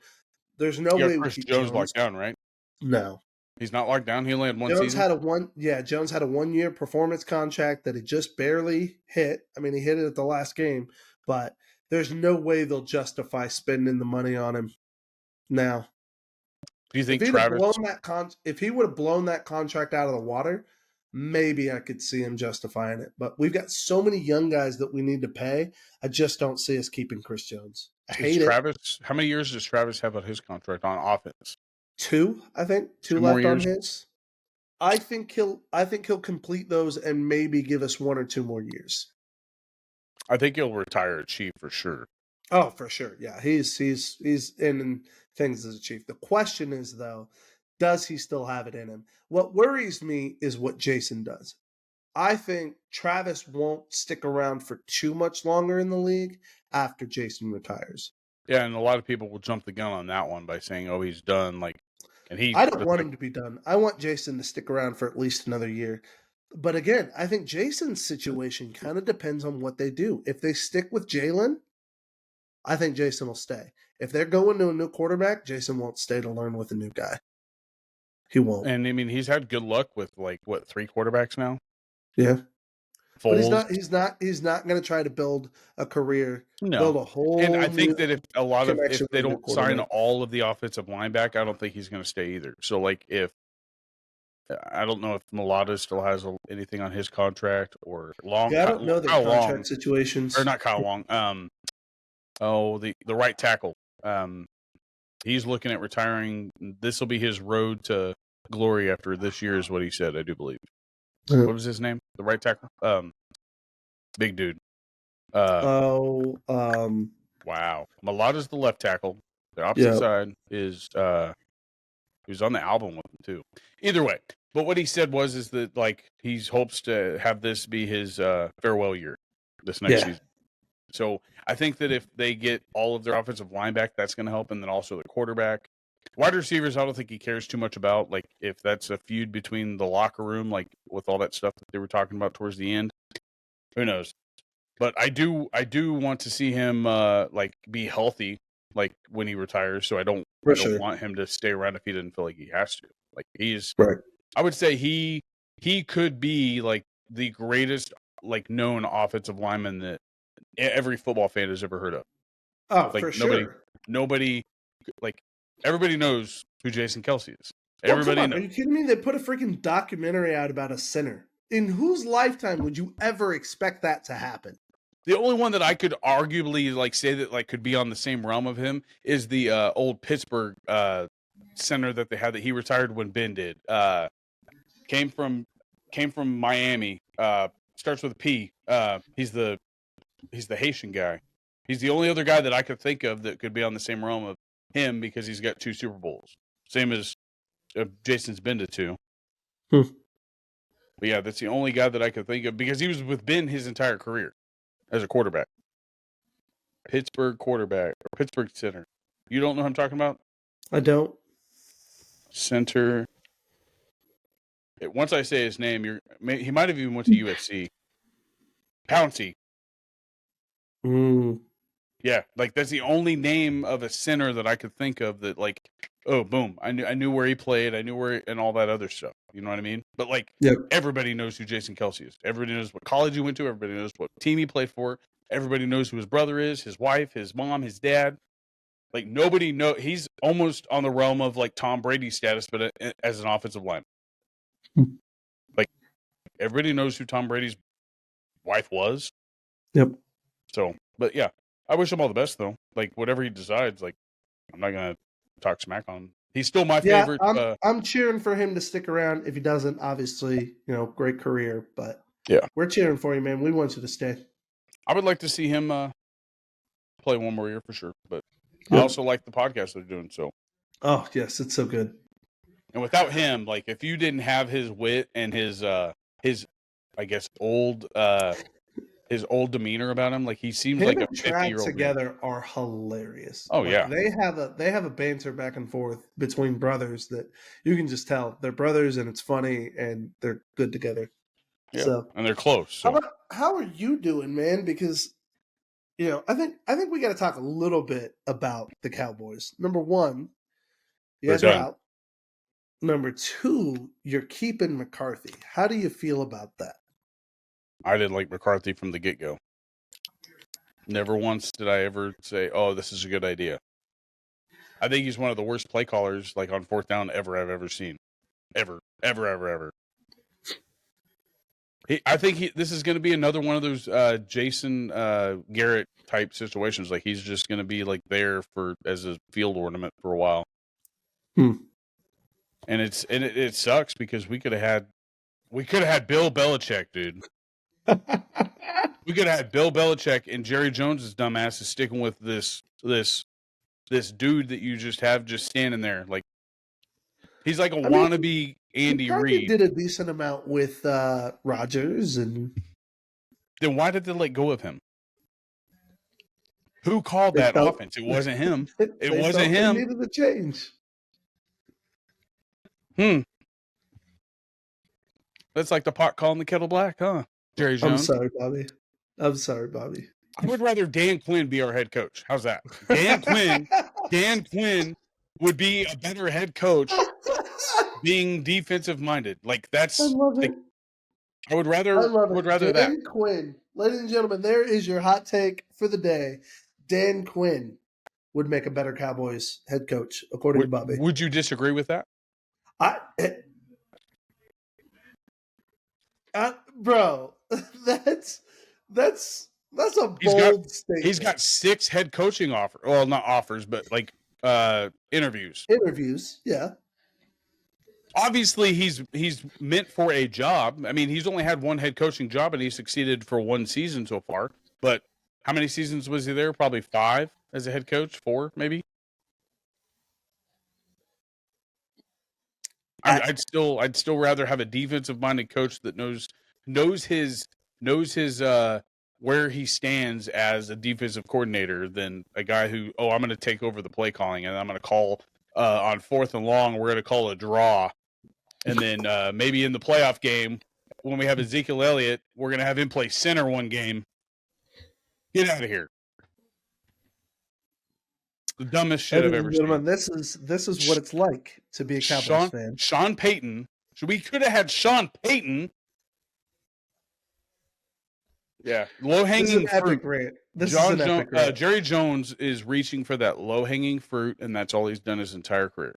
There's no way we keep Jones locked down, right? No. He's not locked down. He only had one season. Jones had a 1-year performance contract that he just barely hit. I mean, he hit it at the last game, but there's no way they'll justify spending the money on him now. Do you think if he would have blown that contract out of the water, maybe I could see him justifying it. But we've got so many young guys that we need to pay. I just don't see us keeping Chris Jones. I hate it. How many years does Travis have on his contract on offense? 2, I think. 2 more left on years? his. I think he'll complete those and maybe give us 1 or 2 more years. I think he'll retire a Chief for sure. Oh, for sure. Yeah, he's in things as a Chief. The question is, though, does he still have it in him? What worries me is what Jason does. I think Travis won't stick around for too much longer in the league after Jason retires. Yeah, and a lot of people will jump the gun on that one by saying, "Oh, he's done." I don't want him to be done. I want Jason to stick around for at least another year. But again, I think Jason's situation kind of depends on what they do. If they stick with Jalen, I think Jason will stay. If they're going to a new quarterback, Jason won't stay to learn with a new guy. He won't. And I mean, he's had good luck with 3 quarterbacks now. Yeah. Foles. But he's not going to try to build a career, build a whole. And I think that if they don't sign quarterback. all of the offensive line back, I don't think he's going to stay either. So if I don't know if Mulata still has anything on his contract or Long. Yeah, I don't know the Kyle contract Long, situations. or not Kyle Long. The right tackle. He's looking at retiring. This will be his road to glory after this year, is what he said. I do believe. Yeah. What was his name? The right tackle. Big dude. Wow. Mulata's the left tackle. The opposite side is he was on the album with him too. Either way, but what he said is that he hopes to have this be his farewell year this next season. So I think that if they get all of their offensive line back, that's going to help, and then also the quarterback. Wide receivers, I don't think he cares too much about. If that's a feud between the locker room, with all that stuff that they were talking about towards the end, who knows? But I do want to see him be healthy when he retires. So I don't want him to stay around if he didn't feel like he has to. He's right. I would say he could be the greatest known offensive lineman that every football fan has ever heard of. Oh, for sure. Nobody everybody knows who Jason Kelce is. Well, everybody knows. Are you kidding me? They put a freaking documentary out about a center. In whose lifetime would you ever expect that to happen? The only one that I could arguably say that could be on the same realm of him is the old Pittsburgh center that they had that he retired when Ben did. Came from Miami. Starts with a P. He's the Haitian guy. He's the only other guy that I could think of that could be on the same realm of him because he's got 2 Super Bowls. Same as Jason's been to 2. But yeah, that's the only guy that I could think of because he was with Ben his entire career as a quarterback. Pittsburgh quarterback or Pittsburgh center. You don't know who I'm talking about? I don't. Center. Once I say his name, he might have even went to USC. Pouncey. Yeah, that's the only name of a center that I could think of that oh, boom, I knew where he played, I knew where and all that other stuff. You know what I mean? But everybody knows who Jason Kelce is. Everybody knows what college he went to. Everybody knows what team he played for. Everybody knows who his brother is, his wife, his mom, his dad. Nobody know. He's almost on the realm of Tom Brady status, but as an offensive lineman. Everybody knows who Tom Brady's wife was. Yep. So, but yeah, I wish him all the best though. Whatever he decides, I'm not gonna talk smack on him. He's still my favorite. I'm cheering for him to stick around. If he doesn't, obviously, great career. But yeah, we're cheering for you, man. We want you to stay. I would like to see him play 1 more year for sure. But I also like the podcast they're doing. So. Oh yes, it's so good. And without him, if you didn't have his wit and his I guess his old demeanor about him, he seems like a 50-year-old together man. Are hilarious. Oh yeah, they have a banter back and forth between brothers that you can just tell they're brothers and it's funny and they're good together. Yeah, so, and they're close. So. How are you doing, man? Because I think we got to talk a little bit about the Cowboys. Number 1, you guys are out. Number 2, you're keeping McCarthy. How do you feel about that? I didn't like McCarthy from the get-go. Never once did I ever say, oh, this is a good idea. I think he's one of the worst play callers, on 4th down I've ever seen. Ever. I think this is going to be another one of those Jason Garrett type situations. He's just going to be there as a field ornament for a while. And it sucks because we could have had Bill Belichick, dude. We could have had Bill Belichick, and Jerry Jones's dumbass is sticking with this dude that you just have just standing there. Like, he's like a wannabe Andy Reid. Did a decent amount with Rodgers, and then why did they let go of him? Who called that offense? It wasn't him. It wasn't him. They needed a change. That's like the pot calling the kettle black, huh? Jerry Jones. I'm sorry, Bobby. I would rather Dan Quinn be our head coach. How's that? Dan Quinn would be a better head coach being defensive minded. Like, that's, I love it. I would rather that. Dan Quinn, ladies and gentlemen, there is your hot take for the day. Dan Quinn would make a better Cowboys head coach, according to Bobby. Would you disagree with that? Bro, that's a bold statement. He's got 6 head coaching offers. Well, not offers, but like interviews. Interviews, yeah. Obviously, he's meant for a job. I mean, he's only had one head coaching job, and he succeeded for 1 season so far. But how many seasons was he there? Probably 5 as a head coach. 4, maybe. I'd still rather have a defensive minded coach that knows his where he stands as a defensive coordinator than a guy who, I'm going to take over the play calling and I'm going to call on 4th and long. We're going to call a draw, and then maybe in the playoff game when we have Ezekiel Elliott, we're going to have him play center one game. Get out of here. The dumbest shit I've ever seen. This is what it's like to be a Cowboys fan. Sean Payton. So we could have had Sean Payton. Yeah, low-hanging fruit. Jerry Jones is reaching for that low-hanging fruit, and that's all he's done his entire career.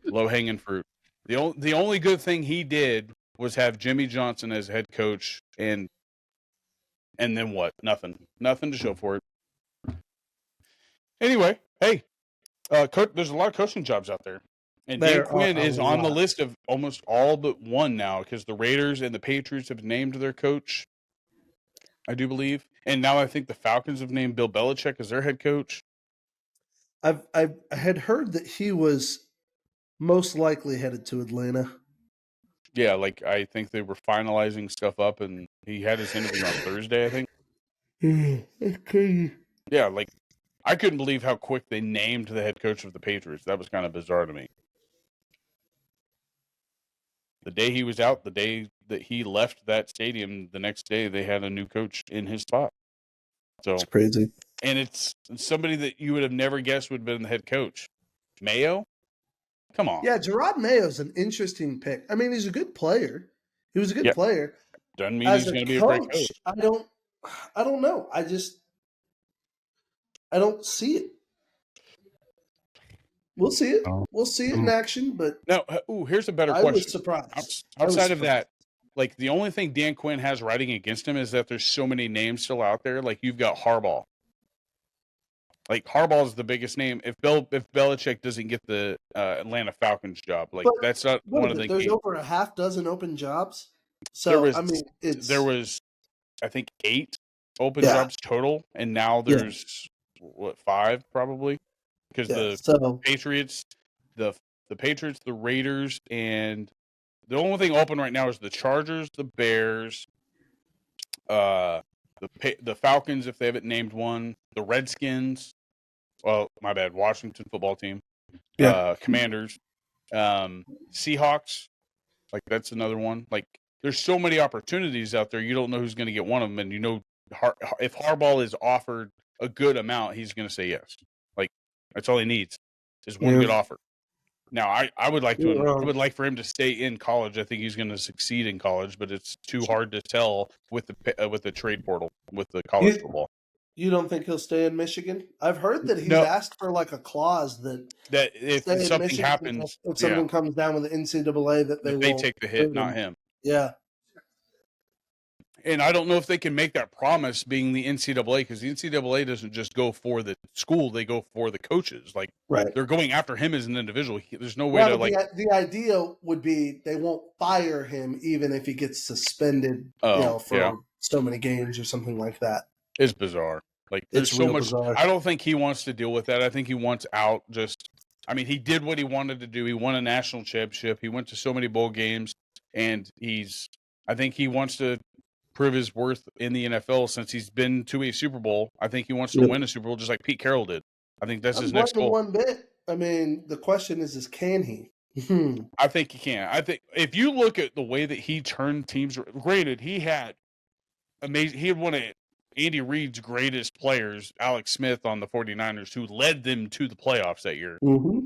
Low-hanging fruit. The only good thing he did was have Jimmy Johnson as head coach, and then what? Nothing to show for it. Anyway, hey, there's a lot of coaching jobs out there. And Dan Quinn is on the list of almost all but one now because the Raiders and the Patriots have named their coach, I do believe. And now I think the Falcons have named Bill Belichick as their head coach. I had heard that he was most likely headed to Atlanta. Yeah, like I think they were finalizing stuff up, and he had his interview on Thursday, I think. It's crazy. Yeah, like I couldn't believe how quick they named the head coach of the Patriots. That was kind of bizarre to me. The day he was out, the day that he left that stadium, the next day they had a new coach in his spot. So it's crazy. And it's somebody that you would have never guessed would have been the head coach. Mayo? Come on. Yeah, Gerard Mayo's an interesting pick. I mean, he's a good player. He was a good player. Doesn't mean he's going to be a great coach. I don't know. I don't see it. We'll see it. We'll see it in action, but no. Here's a better question. I was surprised. Outside of that, like the only thing Dan Quinn has writing against him is that there's so many names still out there. Like you've got Harbaugh. Like Harbaugh is the biggest name. If Belichick doesn't get the Atlanta Falcons job, like that's not one of the. There's over a half dozen open jobs. So there was, I think 8 open jobs total, and now there's 5 probably. Because the Patriots, the Patriots, the Raiders, and the only thing open right now is the Chargers, the Bears, the Falcons if they haven't named one, the Redskins. Well, my bad, Washington football team, Commanders, Seahawks. Like that's another one. Like there's so many opportunities out there. You don't know who's going to get one of them, and you know if Harbaugh is offered a good amount, he's going to say yes. That's all he needs is one good offer. Now, I would like for him to stay in college. I think he's going to succeed in college, but it's too hard to tell with the trade portal with the college football. You don't think he'll stay in Michigan? I've heard that he's asked for like a clause that if something happens, if something comes down with the NCAA, that they take the hit, not him. Yeah. And I don't know if they can make that promise being the NCAA, because the NCAA doesn't just go for the school, they go for the coaches. Like, Right. they're going after him as an individual. There's no way to, like... The idea would be they won't fire him even if he gets suspended, for so many games or something like that. It's bizarre. Like, there's It's so real much... bizarre. I don't think he wants to deal with that. I think he wants out. I mean, he did what he wanted to do. He won a national championship. He went to so many bowl games, and I think he wants to prove his worth in the NFL since he's been to a Super Bowl. I think he wants to win a Super Bowl just like Pete Carroll did. I think that's his next goal. One bit. I mean, the question is can he? I think he can. I think if you look at the way that he turned teams, granted, he had one of Andy Reid's greatest players, Alex Smith, on the 49ers, who led them to the playoffs that year. Mm-hmm.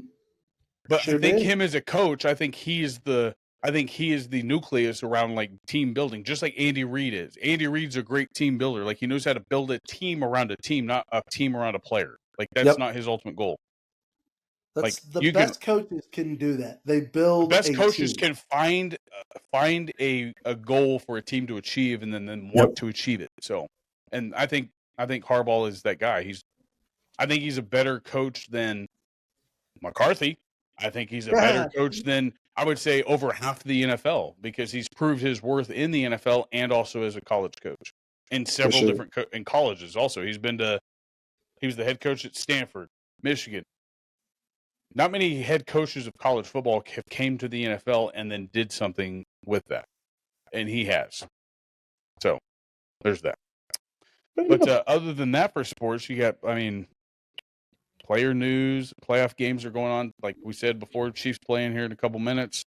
But I think him as a coach, I think he is the nucleus around, like, team building, just like Andy Reid is. Andy Reid's a great team builder. Like, he knows how to build a team around a team, not a team around a player. Like, that's not his ultimate goal. The best coaches can do that. They build. The best coaches can find a goal for a team to achieve, and then want to achieve it. So, and I think Harbaugh is that guy. I think he's a better coach than McCarthy. I think he's a better coach than, I would say, over half the NFL, because he's proved his worth in the NFL and also as a college coach in several different in colleges. Also, he was the head coach at Stanford, Michigan. Not many head coaches of college football have came to the NFL and then did something with that, and he has. So there's that. But other than that, for sports, you got, player news, playoff games are going on. Like we said before, Chiefs playing here in a couple minutes.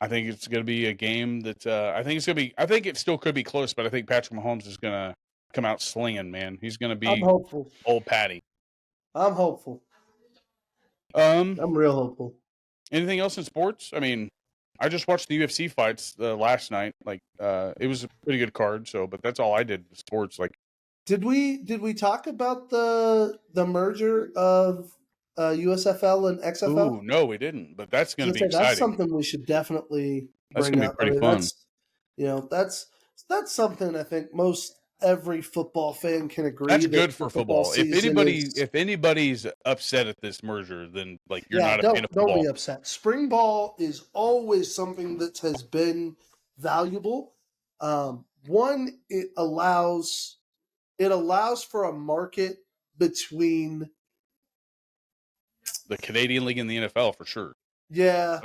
I think it's going to be a game that I think it still could be close, but I think Patrick Mahomes is going to come out slinging, man. He's going to be old Patty. I'm hopeful. I'm real hopeful. Anything else in sports? I mean, I just watched the UFC fights last night. Like, it was a pretty good card. So, but that's all I did with sports. Like, did we talk about the merger of USFL and XFL? Ooh, no, we didn't. But that's going to be exciting. That's something we should definitely bring up. That's going to be pretty fun. That's something I think every football fan can agree. That's good for football. If anybody's upset at this merger, then, like, you're not a fan of football. Don't be upset. Spring ball is always something that has been valuable. One, it allows for a market between the Canadian League and the NFL for sure. Yeah,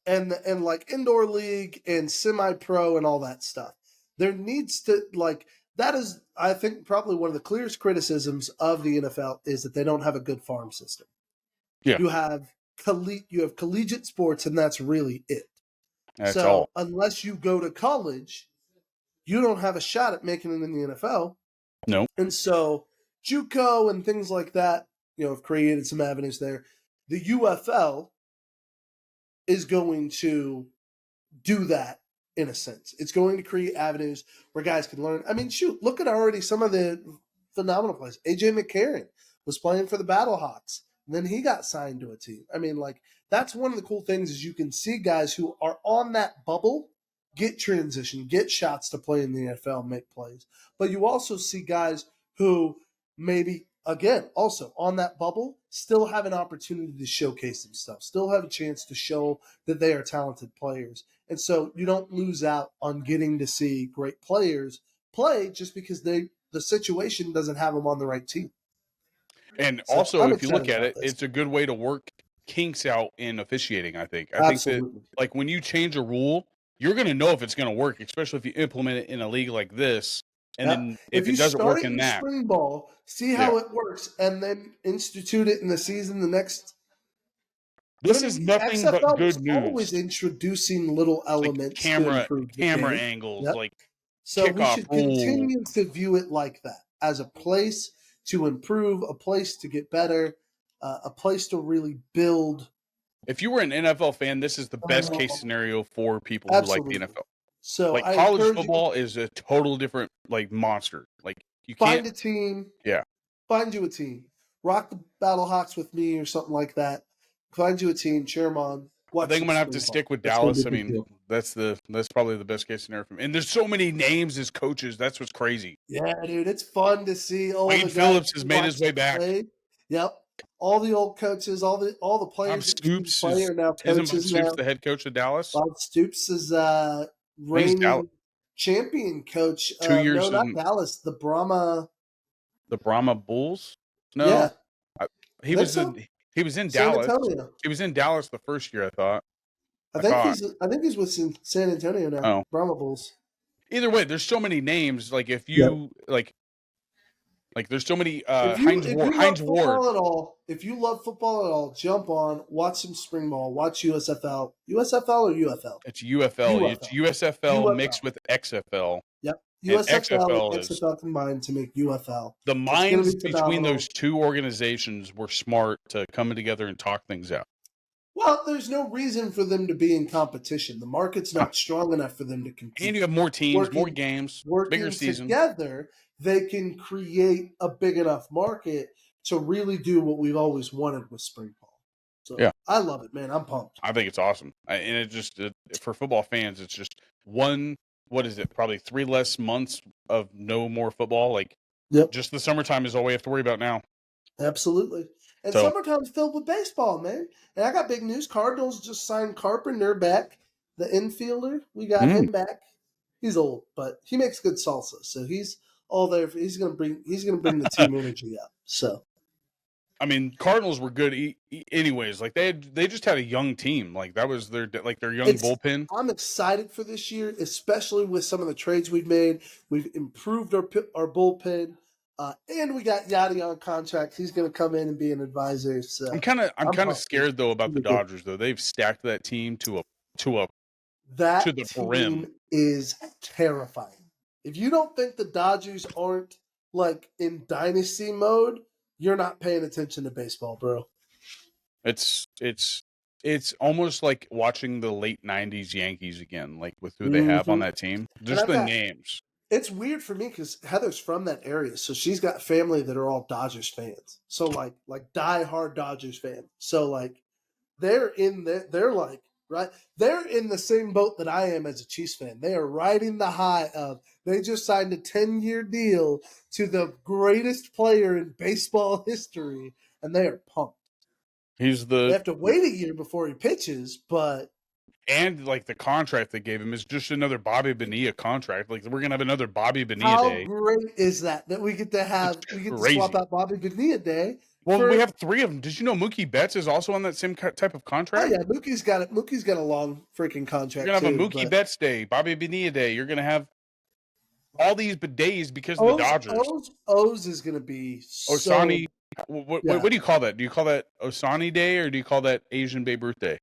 and like indoor league and semi-pro and all that stuff. There needs to, like, that is, I think, probably one of the clearest criticisms of the NFL is that they don't have a good farm system. Yeah. You have collegiate sports, and that's really it. That's all. Unless you go to college, you don't have a shot at making it in the NFL. No. And so JUCO and things like that, have created some avenues there. The UFL is going to do that. In a sense, it's going to create avenues where guys can learn. I mean, shoot, look at already some of the phenomenal players. AJ McCarron was playing for the Battlehawks, and then he got signed to a team. I mean, like, that's one of the cool things is you can see guys who are on that bubble get transition, get shots to play in the NFL, make plays. But you also see guys who maybe, again, also on that bubble, still have an opportunity to showcase themselves, still have a chance to show that they are talented players. And so you don't lose out on getting to see great players play just because the situation doesn't have them on the right team. And so also, if you look at it, it's a good way to work kinks out in officiating, I think. I think that, like, when you change a rule, you're going to know if it's going to work, especially if you implement it in a league like this. And then if it doesn't work in that. Spring ball, see how it works, and then institute it in the season the next. This is nothing XFL but good news. Always introducing little elements, like camera angles, like so we should continue to view it like that, as a place to improve, a place to get better, a place to really build. If you were an NFL fan, this is the best case scenario for people who like the NFL. So, like, college football is a total different, like, monster. Like, you find a team. Yeah. Find you a team. Rock the Battlehawks with me or something like that. Find you a team, cheer them on, I think I'm gonna have to stick with Dallas. I mean, that's probably the best case scenario for me. And there's so many names as coaches. That's what's crazy. Yeah, dude, it's fun to see. Wade Phillips has made his way back. Yep, all the old coaches, all the players that Stoops play are now isn't coaches. Stoops the head coach of Dallas? Bob Stoops is reigning champion coach. 2 years. No, not Dallas. The Brahma Bulls. No, yeah, he was in Dallas. Antonio. He was in Dallas the first year, I thought. I think he's with San Antonio now. Oh. Brahma Bulls. Either way, there's so many names. Like if you like there's so many Heinz Ward. If you love football at all, jump on, watch some spring ball, watch USFL. USFL or UFL? It's UFL. It's USFL mixed with XFL. Yep. USFL and XFL combined to make UFL. The minds between those two organizations were smart to come together and talk things out. Well, there's no reason for them to be in competition. The market's not strong enough for them to compete. And you have more teams, more games, bigger season. Together, they can create a big enough market to really do what we've always wanted with spring ball. So yeah. I love it, man. I'm pumped. I think it's awesome. And it just, for football fans, it's just probably 3 less months of no more football. Like, just the summertime is all we have to worry about now. Absolutely. And summertime's filled with baseball, man. And I got big news. Cardinals just signed Carpenter back, the infielder. We got him back. He's old, but he makes good salsa. So he's all there. He's gonna bring the team energy up. So, I mean, Cardinals were good anyways. Like they just had a young team. Like that was their young bullpen. I'm excited for this year, especially with some of the trades we've made. We've improved our bullpen. And we got Yachty on contract. He's going to come in and be an advisor. So I'm kind of scared though about the Dodgers though. They've stacked that team to the brim. Is terrifying. If you don't think the Dodgers aren't like in dynasty mode, you're not paying attention to baseball, bro. It's almost like watching the late '90s Yankees again, like with who they have on that team. Just the names. It's weird for me because Heather's from that area, so she's got family that are all Dodgers fans. So like die-hard Dodgers fan. So like they're in the same boat that I am as a Chiefs fan. They are riding the high of they just signed a 10-year deal to the greatest player in baseball history, and they are pumped. They have to wait a year before he pitches, but. And like the contract they gave him is just another Bobby Bonilla contract. Like we're gonna have another Bobby Bonilla day. How great is that we get to swap out Bobby Bonilla day? Well, we have 3 of them. Did you know Mookie Betts is also on that same type of contract? Oh yeah, Mookie's got it. Mookie's got a long freaking contract. You're gonna have a Mookie Betts day, Bobby Bonilla day. You're gonna have all these days because of the Dodgers. O's is gonna be Ohtani. What do you call that? Do you call that Ohtani Day or do you call that Asian Babe Ruth Day?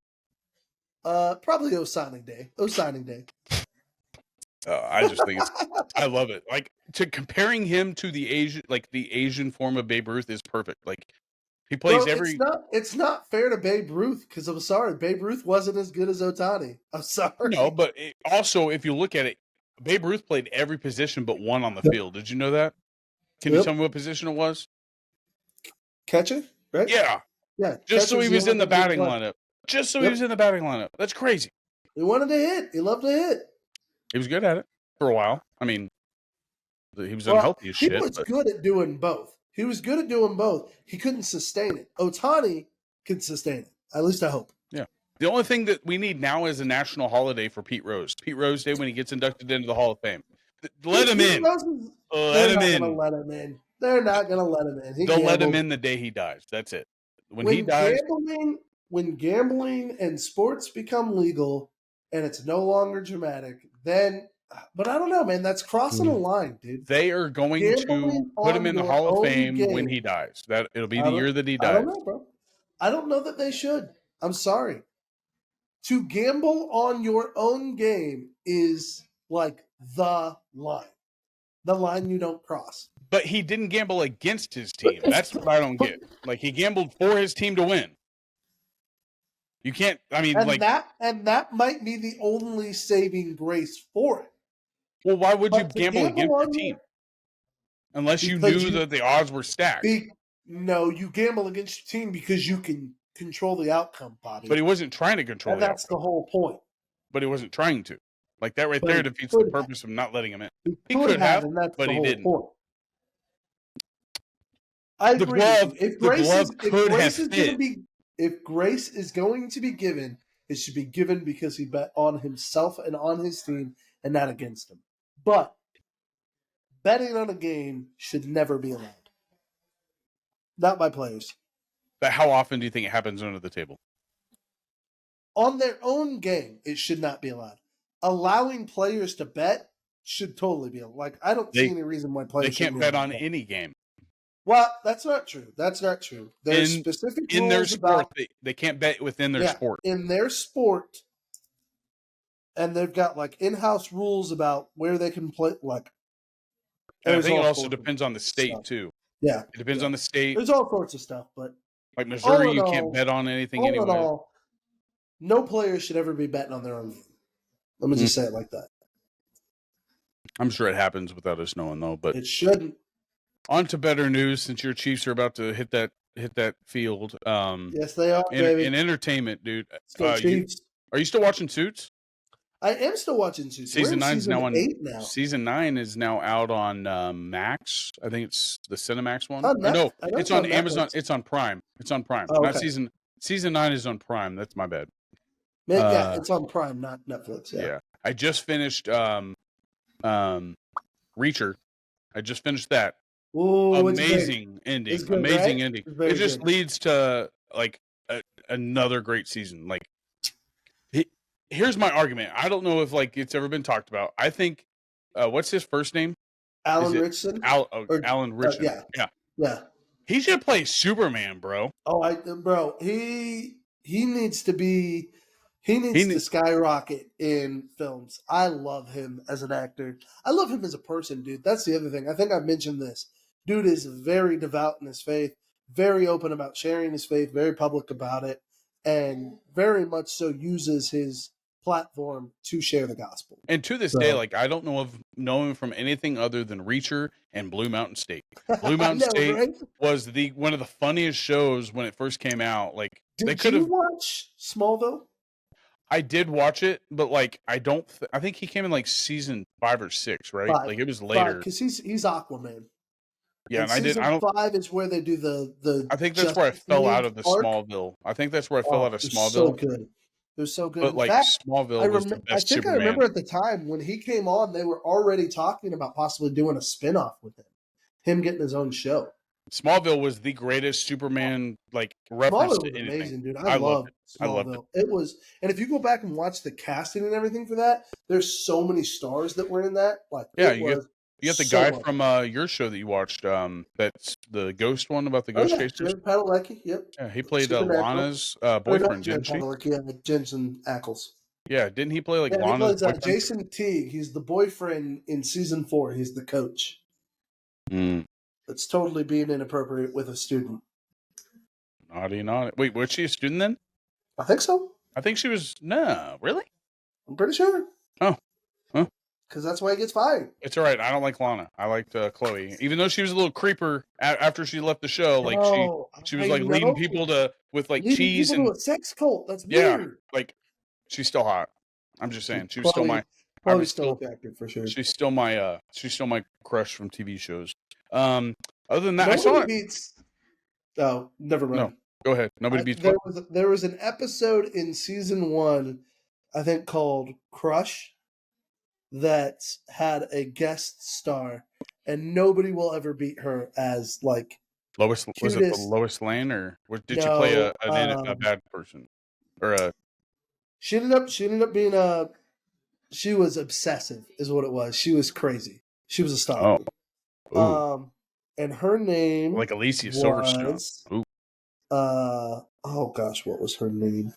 Probably Ohtani Day. I just think I love it. Like comparing him to the Asian form of Babe Ruth is perfect. Like he plays It's not fair to Babe Ruth because I'm sorry, Babe Ruth wasn't as good as Ohtani. I'm sorry. No, but also if you look at it, Babe Ruth played every position but one on the field. Did you know that? Can you tell me what position it was? Catcher, right? Yeah. Just so he was in the batting lineup. He was in the batting lineup. That's crazy. He wanted to hit. He loved to hit. He was good at it for a while. I mean, he was unhealthy as shit. He was good at doing both. He couldn't sustain it. Ohtani can sustain it. At least I hope. Yeah. The only thing that we need now is a national holiday for Pete Rose. Pete Rose Day when he gets inducted into the Hall of Fame. Let him in. They're not going to let him in. They're not going to let him in. They'll let him in the day he dies. That's it. When he dies. When gambling and sports become legal and it's no longer dramatic, then, but I don't know, man, that's crossing a line, dude. They are going to put him in the Hall of Fame when he dies. It'll be the year that he dies. I don't know, bro. I don't know that they should. I'm sorry. To gamble on your own game is like the line you don't cross. But he didn't gamble against his team. That's what I don't get. Like he gambled for his team to win. You can't. I mean, that might be the only saving grace for it. Well, why would you gamble against the team unless you knew that the odds were stacked? No, you gamble against your team because you can control the outcome, Bobby. But he wasn't trying to control and the that's outcome. the whole point. But he wasn't trying to. Like, that right there defeats the purpose of not letting him in. He could have, and that's but the he whole didn't. point. I agree with you. If Grace is going to be given, it should be given because he bet on himself and on his team and not against him. But betting on a game should never be allowed. Not by players. But how often do you think it happens under the table? On their own game, it should not be allowed. Allowing players to bet should totally be allowed. Like, I don't see any reason why players can't bet on any game. Well, that's not true. That's not true. There's specific rules in their sport. about, They can't bet within their sport. In their sport, and they've got like in-house rules about where they can play. Like, and I think it also depends on the state too. Yeah, it depends on the state. There's all sorts of stuff, but like Missouri, you can't bet on anything anyway. No player should ever be betting on their own game. Let me just say it like that. I'm sure it happens without us knowing, though. But it shouldn't. On to better news, since your Chiefs are about to hit that field. Yes, they are, baby. In entertainment, dude. Are you still watching Suits? I am still watching Suits. Season 9 is now on 8 now. Season 9 is now out on Max. I think it's the Cinemax one. No, it's on Amazon. It's on Prime. It's on Prime. Oh, not okay. Season 9 is on Prime. That's my bad. Yeah, it's on Prime, not Netflix. Yeah. I just finished Reacher. I just finished that. Ooh, amazing ending. Good, amazing right? ending. It just leads to like another great season. Like, here's my argument. I don't know if like it's ever been talked about. I think what's his first name? Alan Richardson. Alan Richardson. Yeah. He should play Superman, bro. Oh, he needs to be. He needs to skyrocket in films. I love him as an actor. I love him as a person, dude. That's the other thing. I think I mentioned this. Dude is very devout in his faith, very open about sharing his faith, very public about it, and very much so uses his platform to share the gospel. And to this day, like, I don't know him from anything other than Reacher and Blue Mountain State. Blue Mountain State was one of the funniest shows when it first came out. Like, did you watch Smallville? I did watch it, but like I think he came in like season 5 or 6, right? Like it was later because he's Aquaman. Yeah, and season 5 is where they do the. I think that's where I fell out of the Smallville. I think that's where I fell out of Smallville. So good. They're so good. But in like fact, Smallville was the best Superman. I remember at the time when he came on, they were already talking about possibly doing a spinoff with him getting his own show. Smallville was the greatest Superman like reference to anything. Amazing, dude. I loved Smallville. I loved it. It was, and if you go back and watch the casting and everything for that, there's so many stars that were in that. Like, yeah, you got the guy from your show that you watched. That's the ghost one about the ghost chasers. Padalecki. Yep. Yeah, he played Lana's boyfriend, didn't she? Yeah, Jensen Ackles. Yeah, didn't he play like Lana's boyfriend? Jason Teague. He's the boyfriend in season 4. He's the coach. It's totally being inappropriate with a student. Naughty. Wait, was she a student then? I think so. I think she was. No, really? I'm pretty sure. Oh. Huh? Because that's why he gets fired. It's all right. I don't like Lana. I liked Chloe. Even though she was a little creeper after she left the show. Like, she was like leading people with like cheese and. To a sex cult. That's weird. Yeah. Like, she's still hot. I'm just saying. She was Chloe, still my. Chloe's still attractive for sure. She's still my crush from TV shows. Other than that, I saw it. Oh, never mind. No, go ahead. Nobody beats. There was an episode in season 1, I think called Crush, that had a guest star, and nobody will ever beat her as like Lois. Was it Lois Lane, or did she play a bad person, or a? She ended up being she was obsessive, is what it was. She was crazy. She was a star. Oh. And her name like Alicia Silverstone. Oh gosh, what was her name?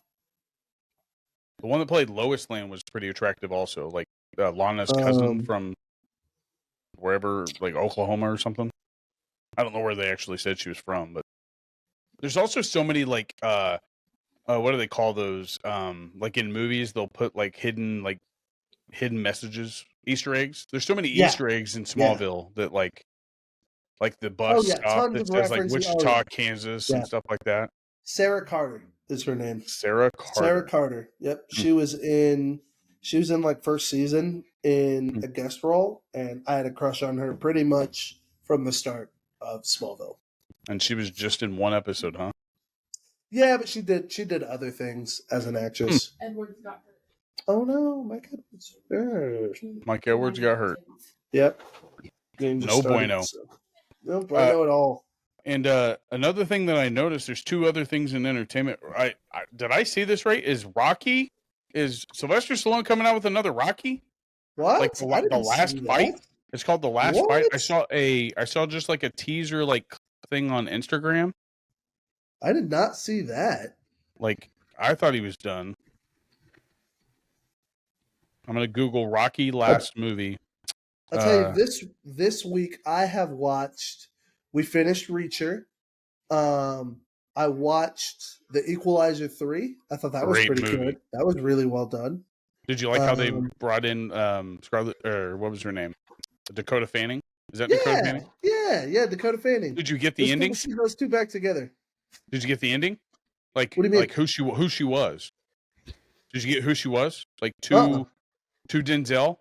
The one that played Lois Lane was pretty attractive, also. Like Lana's cousin from wherever, like Oklahoma or something. I don't know where they actually said she was from, but there's also so many like what do they call those? Like in movies, they'll put like hidden messages, Easter eggs. There's so many Easter eggs in Smallville that like the bus stop that says like Wichita, Kansas and stuff like that. Sarah Carter is her name. Sarah Carter. Sarah Carter. Yep. She was in like first season in a guest role, and I had a crush on her pretty much from the start of Smallville. And she was just in one episode, huh? Yeah, but she did other things as an actress. Edwards got hurt. Oh no, Mike Edwards. Mike Edwards got hurt. Yep. No bueno. No bueno at all. And another thing that I noticed, there's two other things in entertainment. Did I see this right? Is Sylvester Stallone coming out with another Rocky? What? Like the last fight? It's called The Last Fight. I saw just like a teaser like thing on Instagram. I did not see that. Like, I thought he was done. I'm gonna Google Rocky last movie. I'll tell you, this week I have watched. We finished Reacher. I watched The Equalizer 3. I thought that was pretty good. That was really well done. Did you like how they brought in Scarlett, or what was her name? Dakota Fanning? Is that Dakota Fanning? Yeah, Dakota Fanning. Did you get the ending? See those two back together. Did you get the ending? Like, what do you mean? Like who she was? Did you get who she was? Like to Denzel?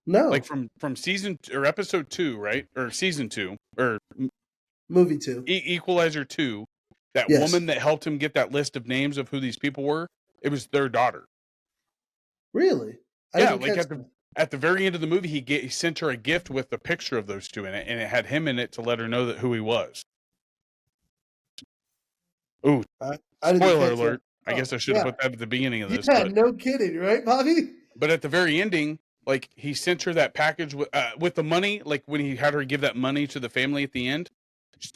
No. Like from season or episode 2, right? Or season 2 or movie 2. Equalizer 2. That woman that helped him get that list of names of who these people were, it was their daughter. Really? At the very end of the movie, he sent her a gift with a picture of those two in it, and it had him in it to let her know who he was. Ooh, spoiler alert. I guess I should have put that at the beginning of this. Yeah, no kidding, right, Bobby? But at the very ending, like, he sent her that package with the money, like when he had her give that money to the family at the end.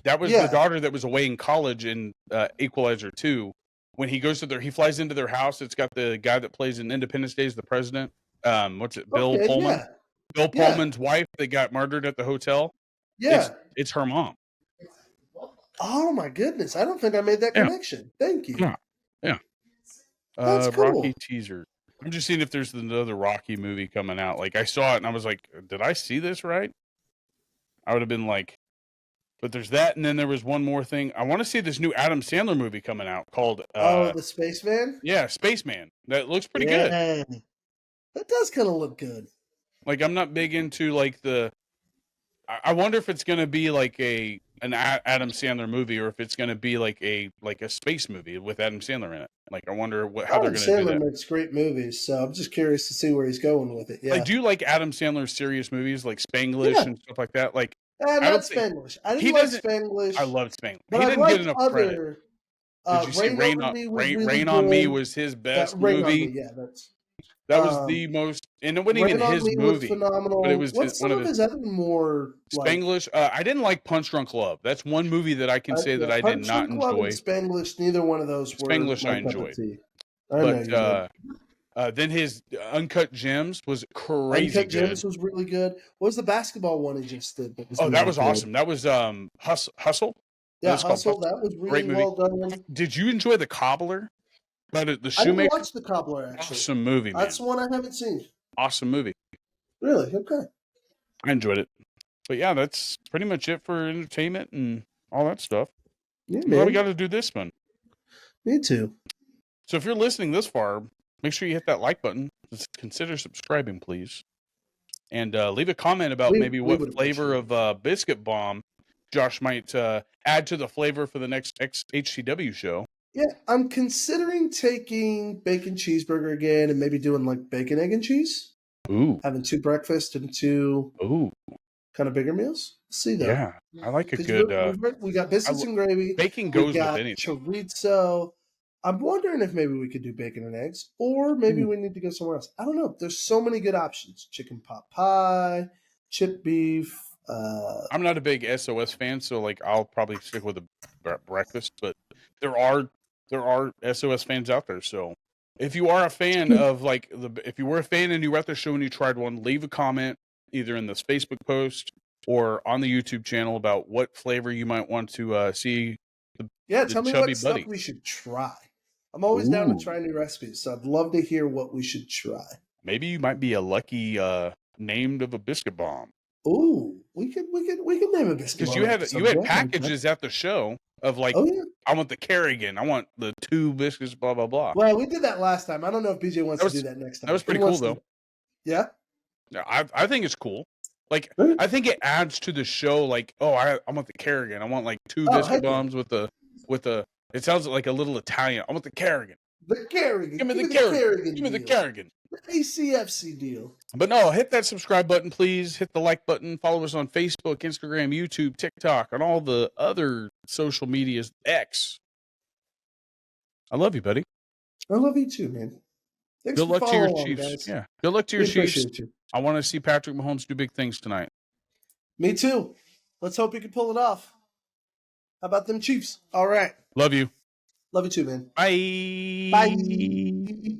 That was the daughter that was away in college in Equalizer 2. When he goes to he flies into their house. It's got the guy that plays in Independence Day as the president. Bill Pullman? Yeah. Bill Pullman's wife that got murdered at the hotel. Yeah. It's her mom. Oh my goodness. I don't think I made that connection. Thank you. Yeah. That's cool. Rocky teaser. I'm just seeing if there's another Rocky movie coming out. Like, I saw it and I was like, did I see this right? I would have been like, but there's that, and then there was one more thing. I want to see this new Adam Sandler movie coming out called the Spaceman? Yeah, Spaceman. That looks pretty good. That does kind of look good. Like, I'm not big into like I wonder if it's going to be like an Adam Sandler movie, or if it's going to be like a space movie with Adam Sandler in it. Like, I wonder how they're going to do that. Adam Sandler makes great movies, so I'm just curious to see where he's going with it. Yeah. Like, do you like Adam Sandler's serious movies like Spanglish and stuff like that? Like, not Spanglish. I didn't like Spanglish. I loved Spanglish. But he didn't get enough credit. Did you see Rain on Me was his best movie? That was the most, and it wasn't even his movie. Phenomenal. But it was one of his other more Spanglish. I didn't like Punch Drunk Love. That's one movie that I can say that I did not enjoy. Love and Spanglish, neither one of those were Spanglish I enjoyed. But then his Uncut Gems was crazy. Uncut Gems was really good. What was the basketball one he just did? That was awesome. That was Hustle. Yeah, Hustle. That was really well done. Did you enjoy The Cobbler? The Shoemaker. I didn't watch The Cobbler, actually. Awesome movie, man. That's one I haven't seen. Awesome movie. Really? Okay. I enjoyed it. But yeah, that's pretty much it for entertainment and all that stuff. Yeah, man. We got to do this one. Me too. So if you're listening this far, make sure you hit that like button. Just consider subscribing, please. And leave a comment about maybe what flavor of Biscuit Bomb Josh might add to the flavor for the next HCW show. Yeah, I'm considering taking bacon cheeseburger again and maybe doing like bacon, egg, and cheese. Ooh. Having 2 breakfast and 2 kind of bigger meals. See that? Yeah, I like a good... We got biscuits and gravy. Bacon goes with anything. Chorizo. I'm wondering if maybe we could do bacon and eggs, or maybe we need to go somewhere else. I don't know. There's so many good options. Chicken pot pie, chip beef. I'm not a big SOS fan, so like I'll probably stick with a breakfast, but there are SOS fans out there. So if you are a fan of if you were a fan and you were at the show and you tried one, leave a comment either in this Facebook post or on the YouTube channel about what flavor you might want to see. Tell me what stuff we should try. I'm always down to try new recipes, so I'd love to hear what we should try. Maybe you might be a lucky named of a biscuit bomb. Ooh, we could name a biscuit bomb because you had packages at the show of like, Oh, yeah. I want the Kerrigan. I want the 2 biscuits, blah, blah, blah. Well, we did that last time. I don't know if BJ wants to do that next time. That was pretty cool, though. Yeah? Yeah, I think it's cool. Like, Really? I think it adds to the show. Like, oh, I want the Kerrigan. I want like 2 biscuit bombs with the. It sounds like a little Italian. I want the Kerrigan. The Kerrigan. Give me the Kerrigan. Give me the deal. Kerrigan. The ACFC deal. But no, hit that subscribe button, please. Hit the like button. Follow us on Facebook, Instagram, YouTube, TikTok, and all the other social medias. X. I love you, buddy. I love you too, man. Thanks Good for luck to your following, Chiefs. guys. Yeah. Good luck to your We Chiefs. appreciate you. I want to see Patrick Mahomes do big things tonight. Me too. Let's hope he can pull it off. How about them Chiefs? All right. Love you. Love you too, man. Bye. Bye.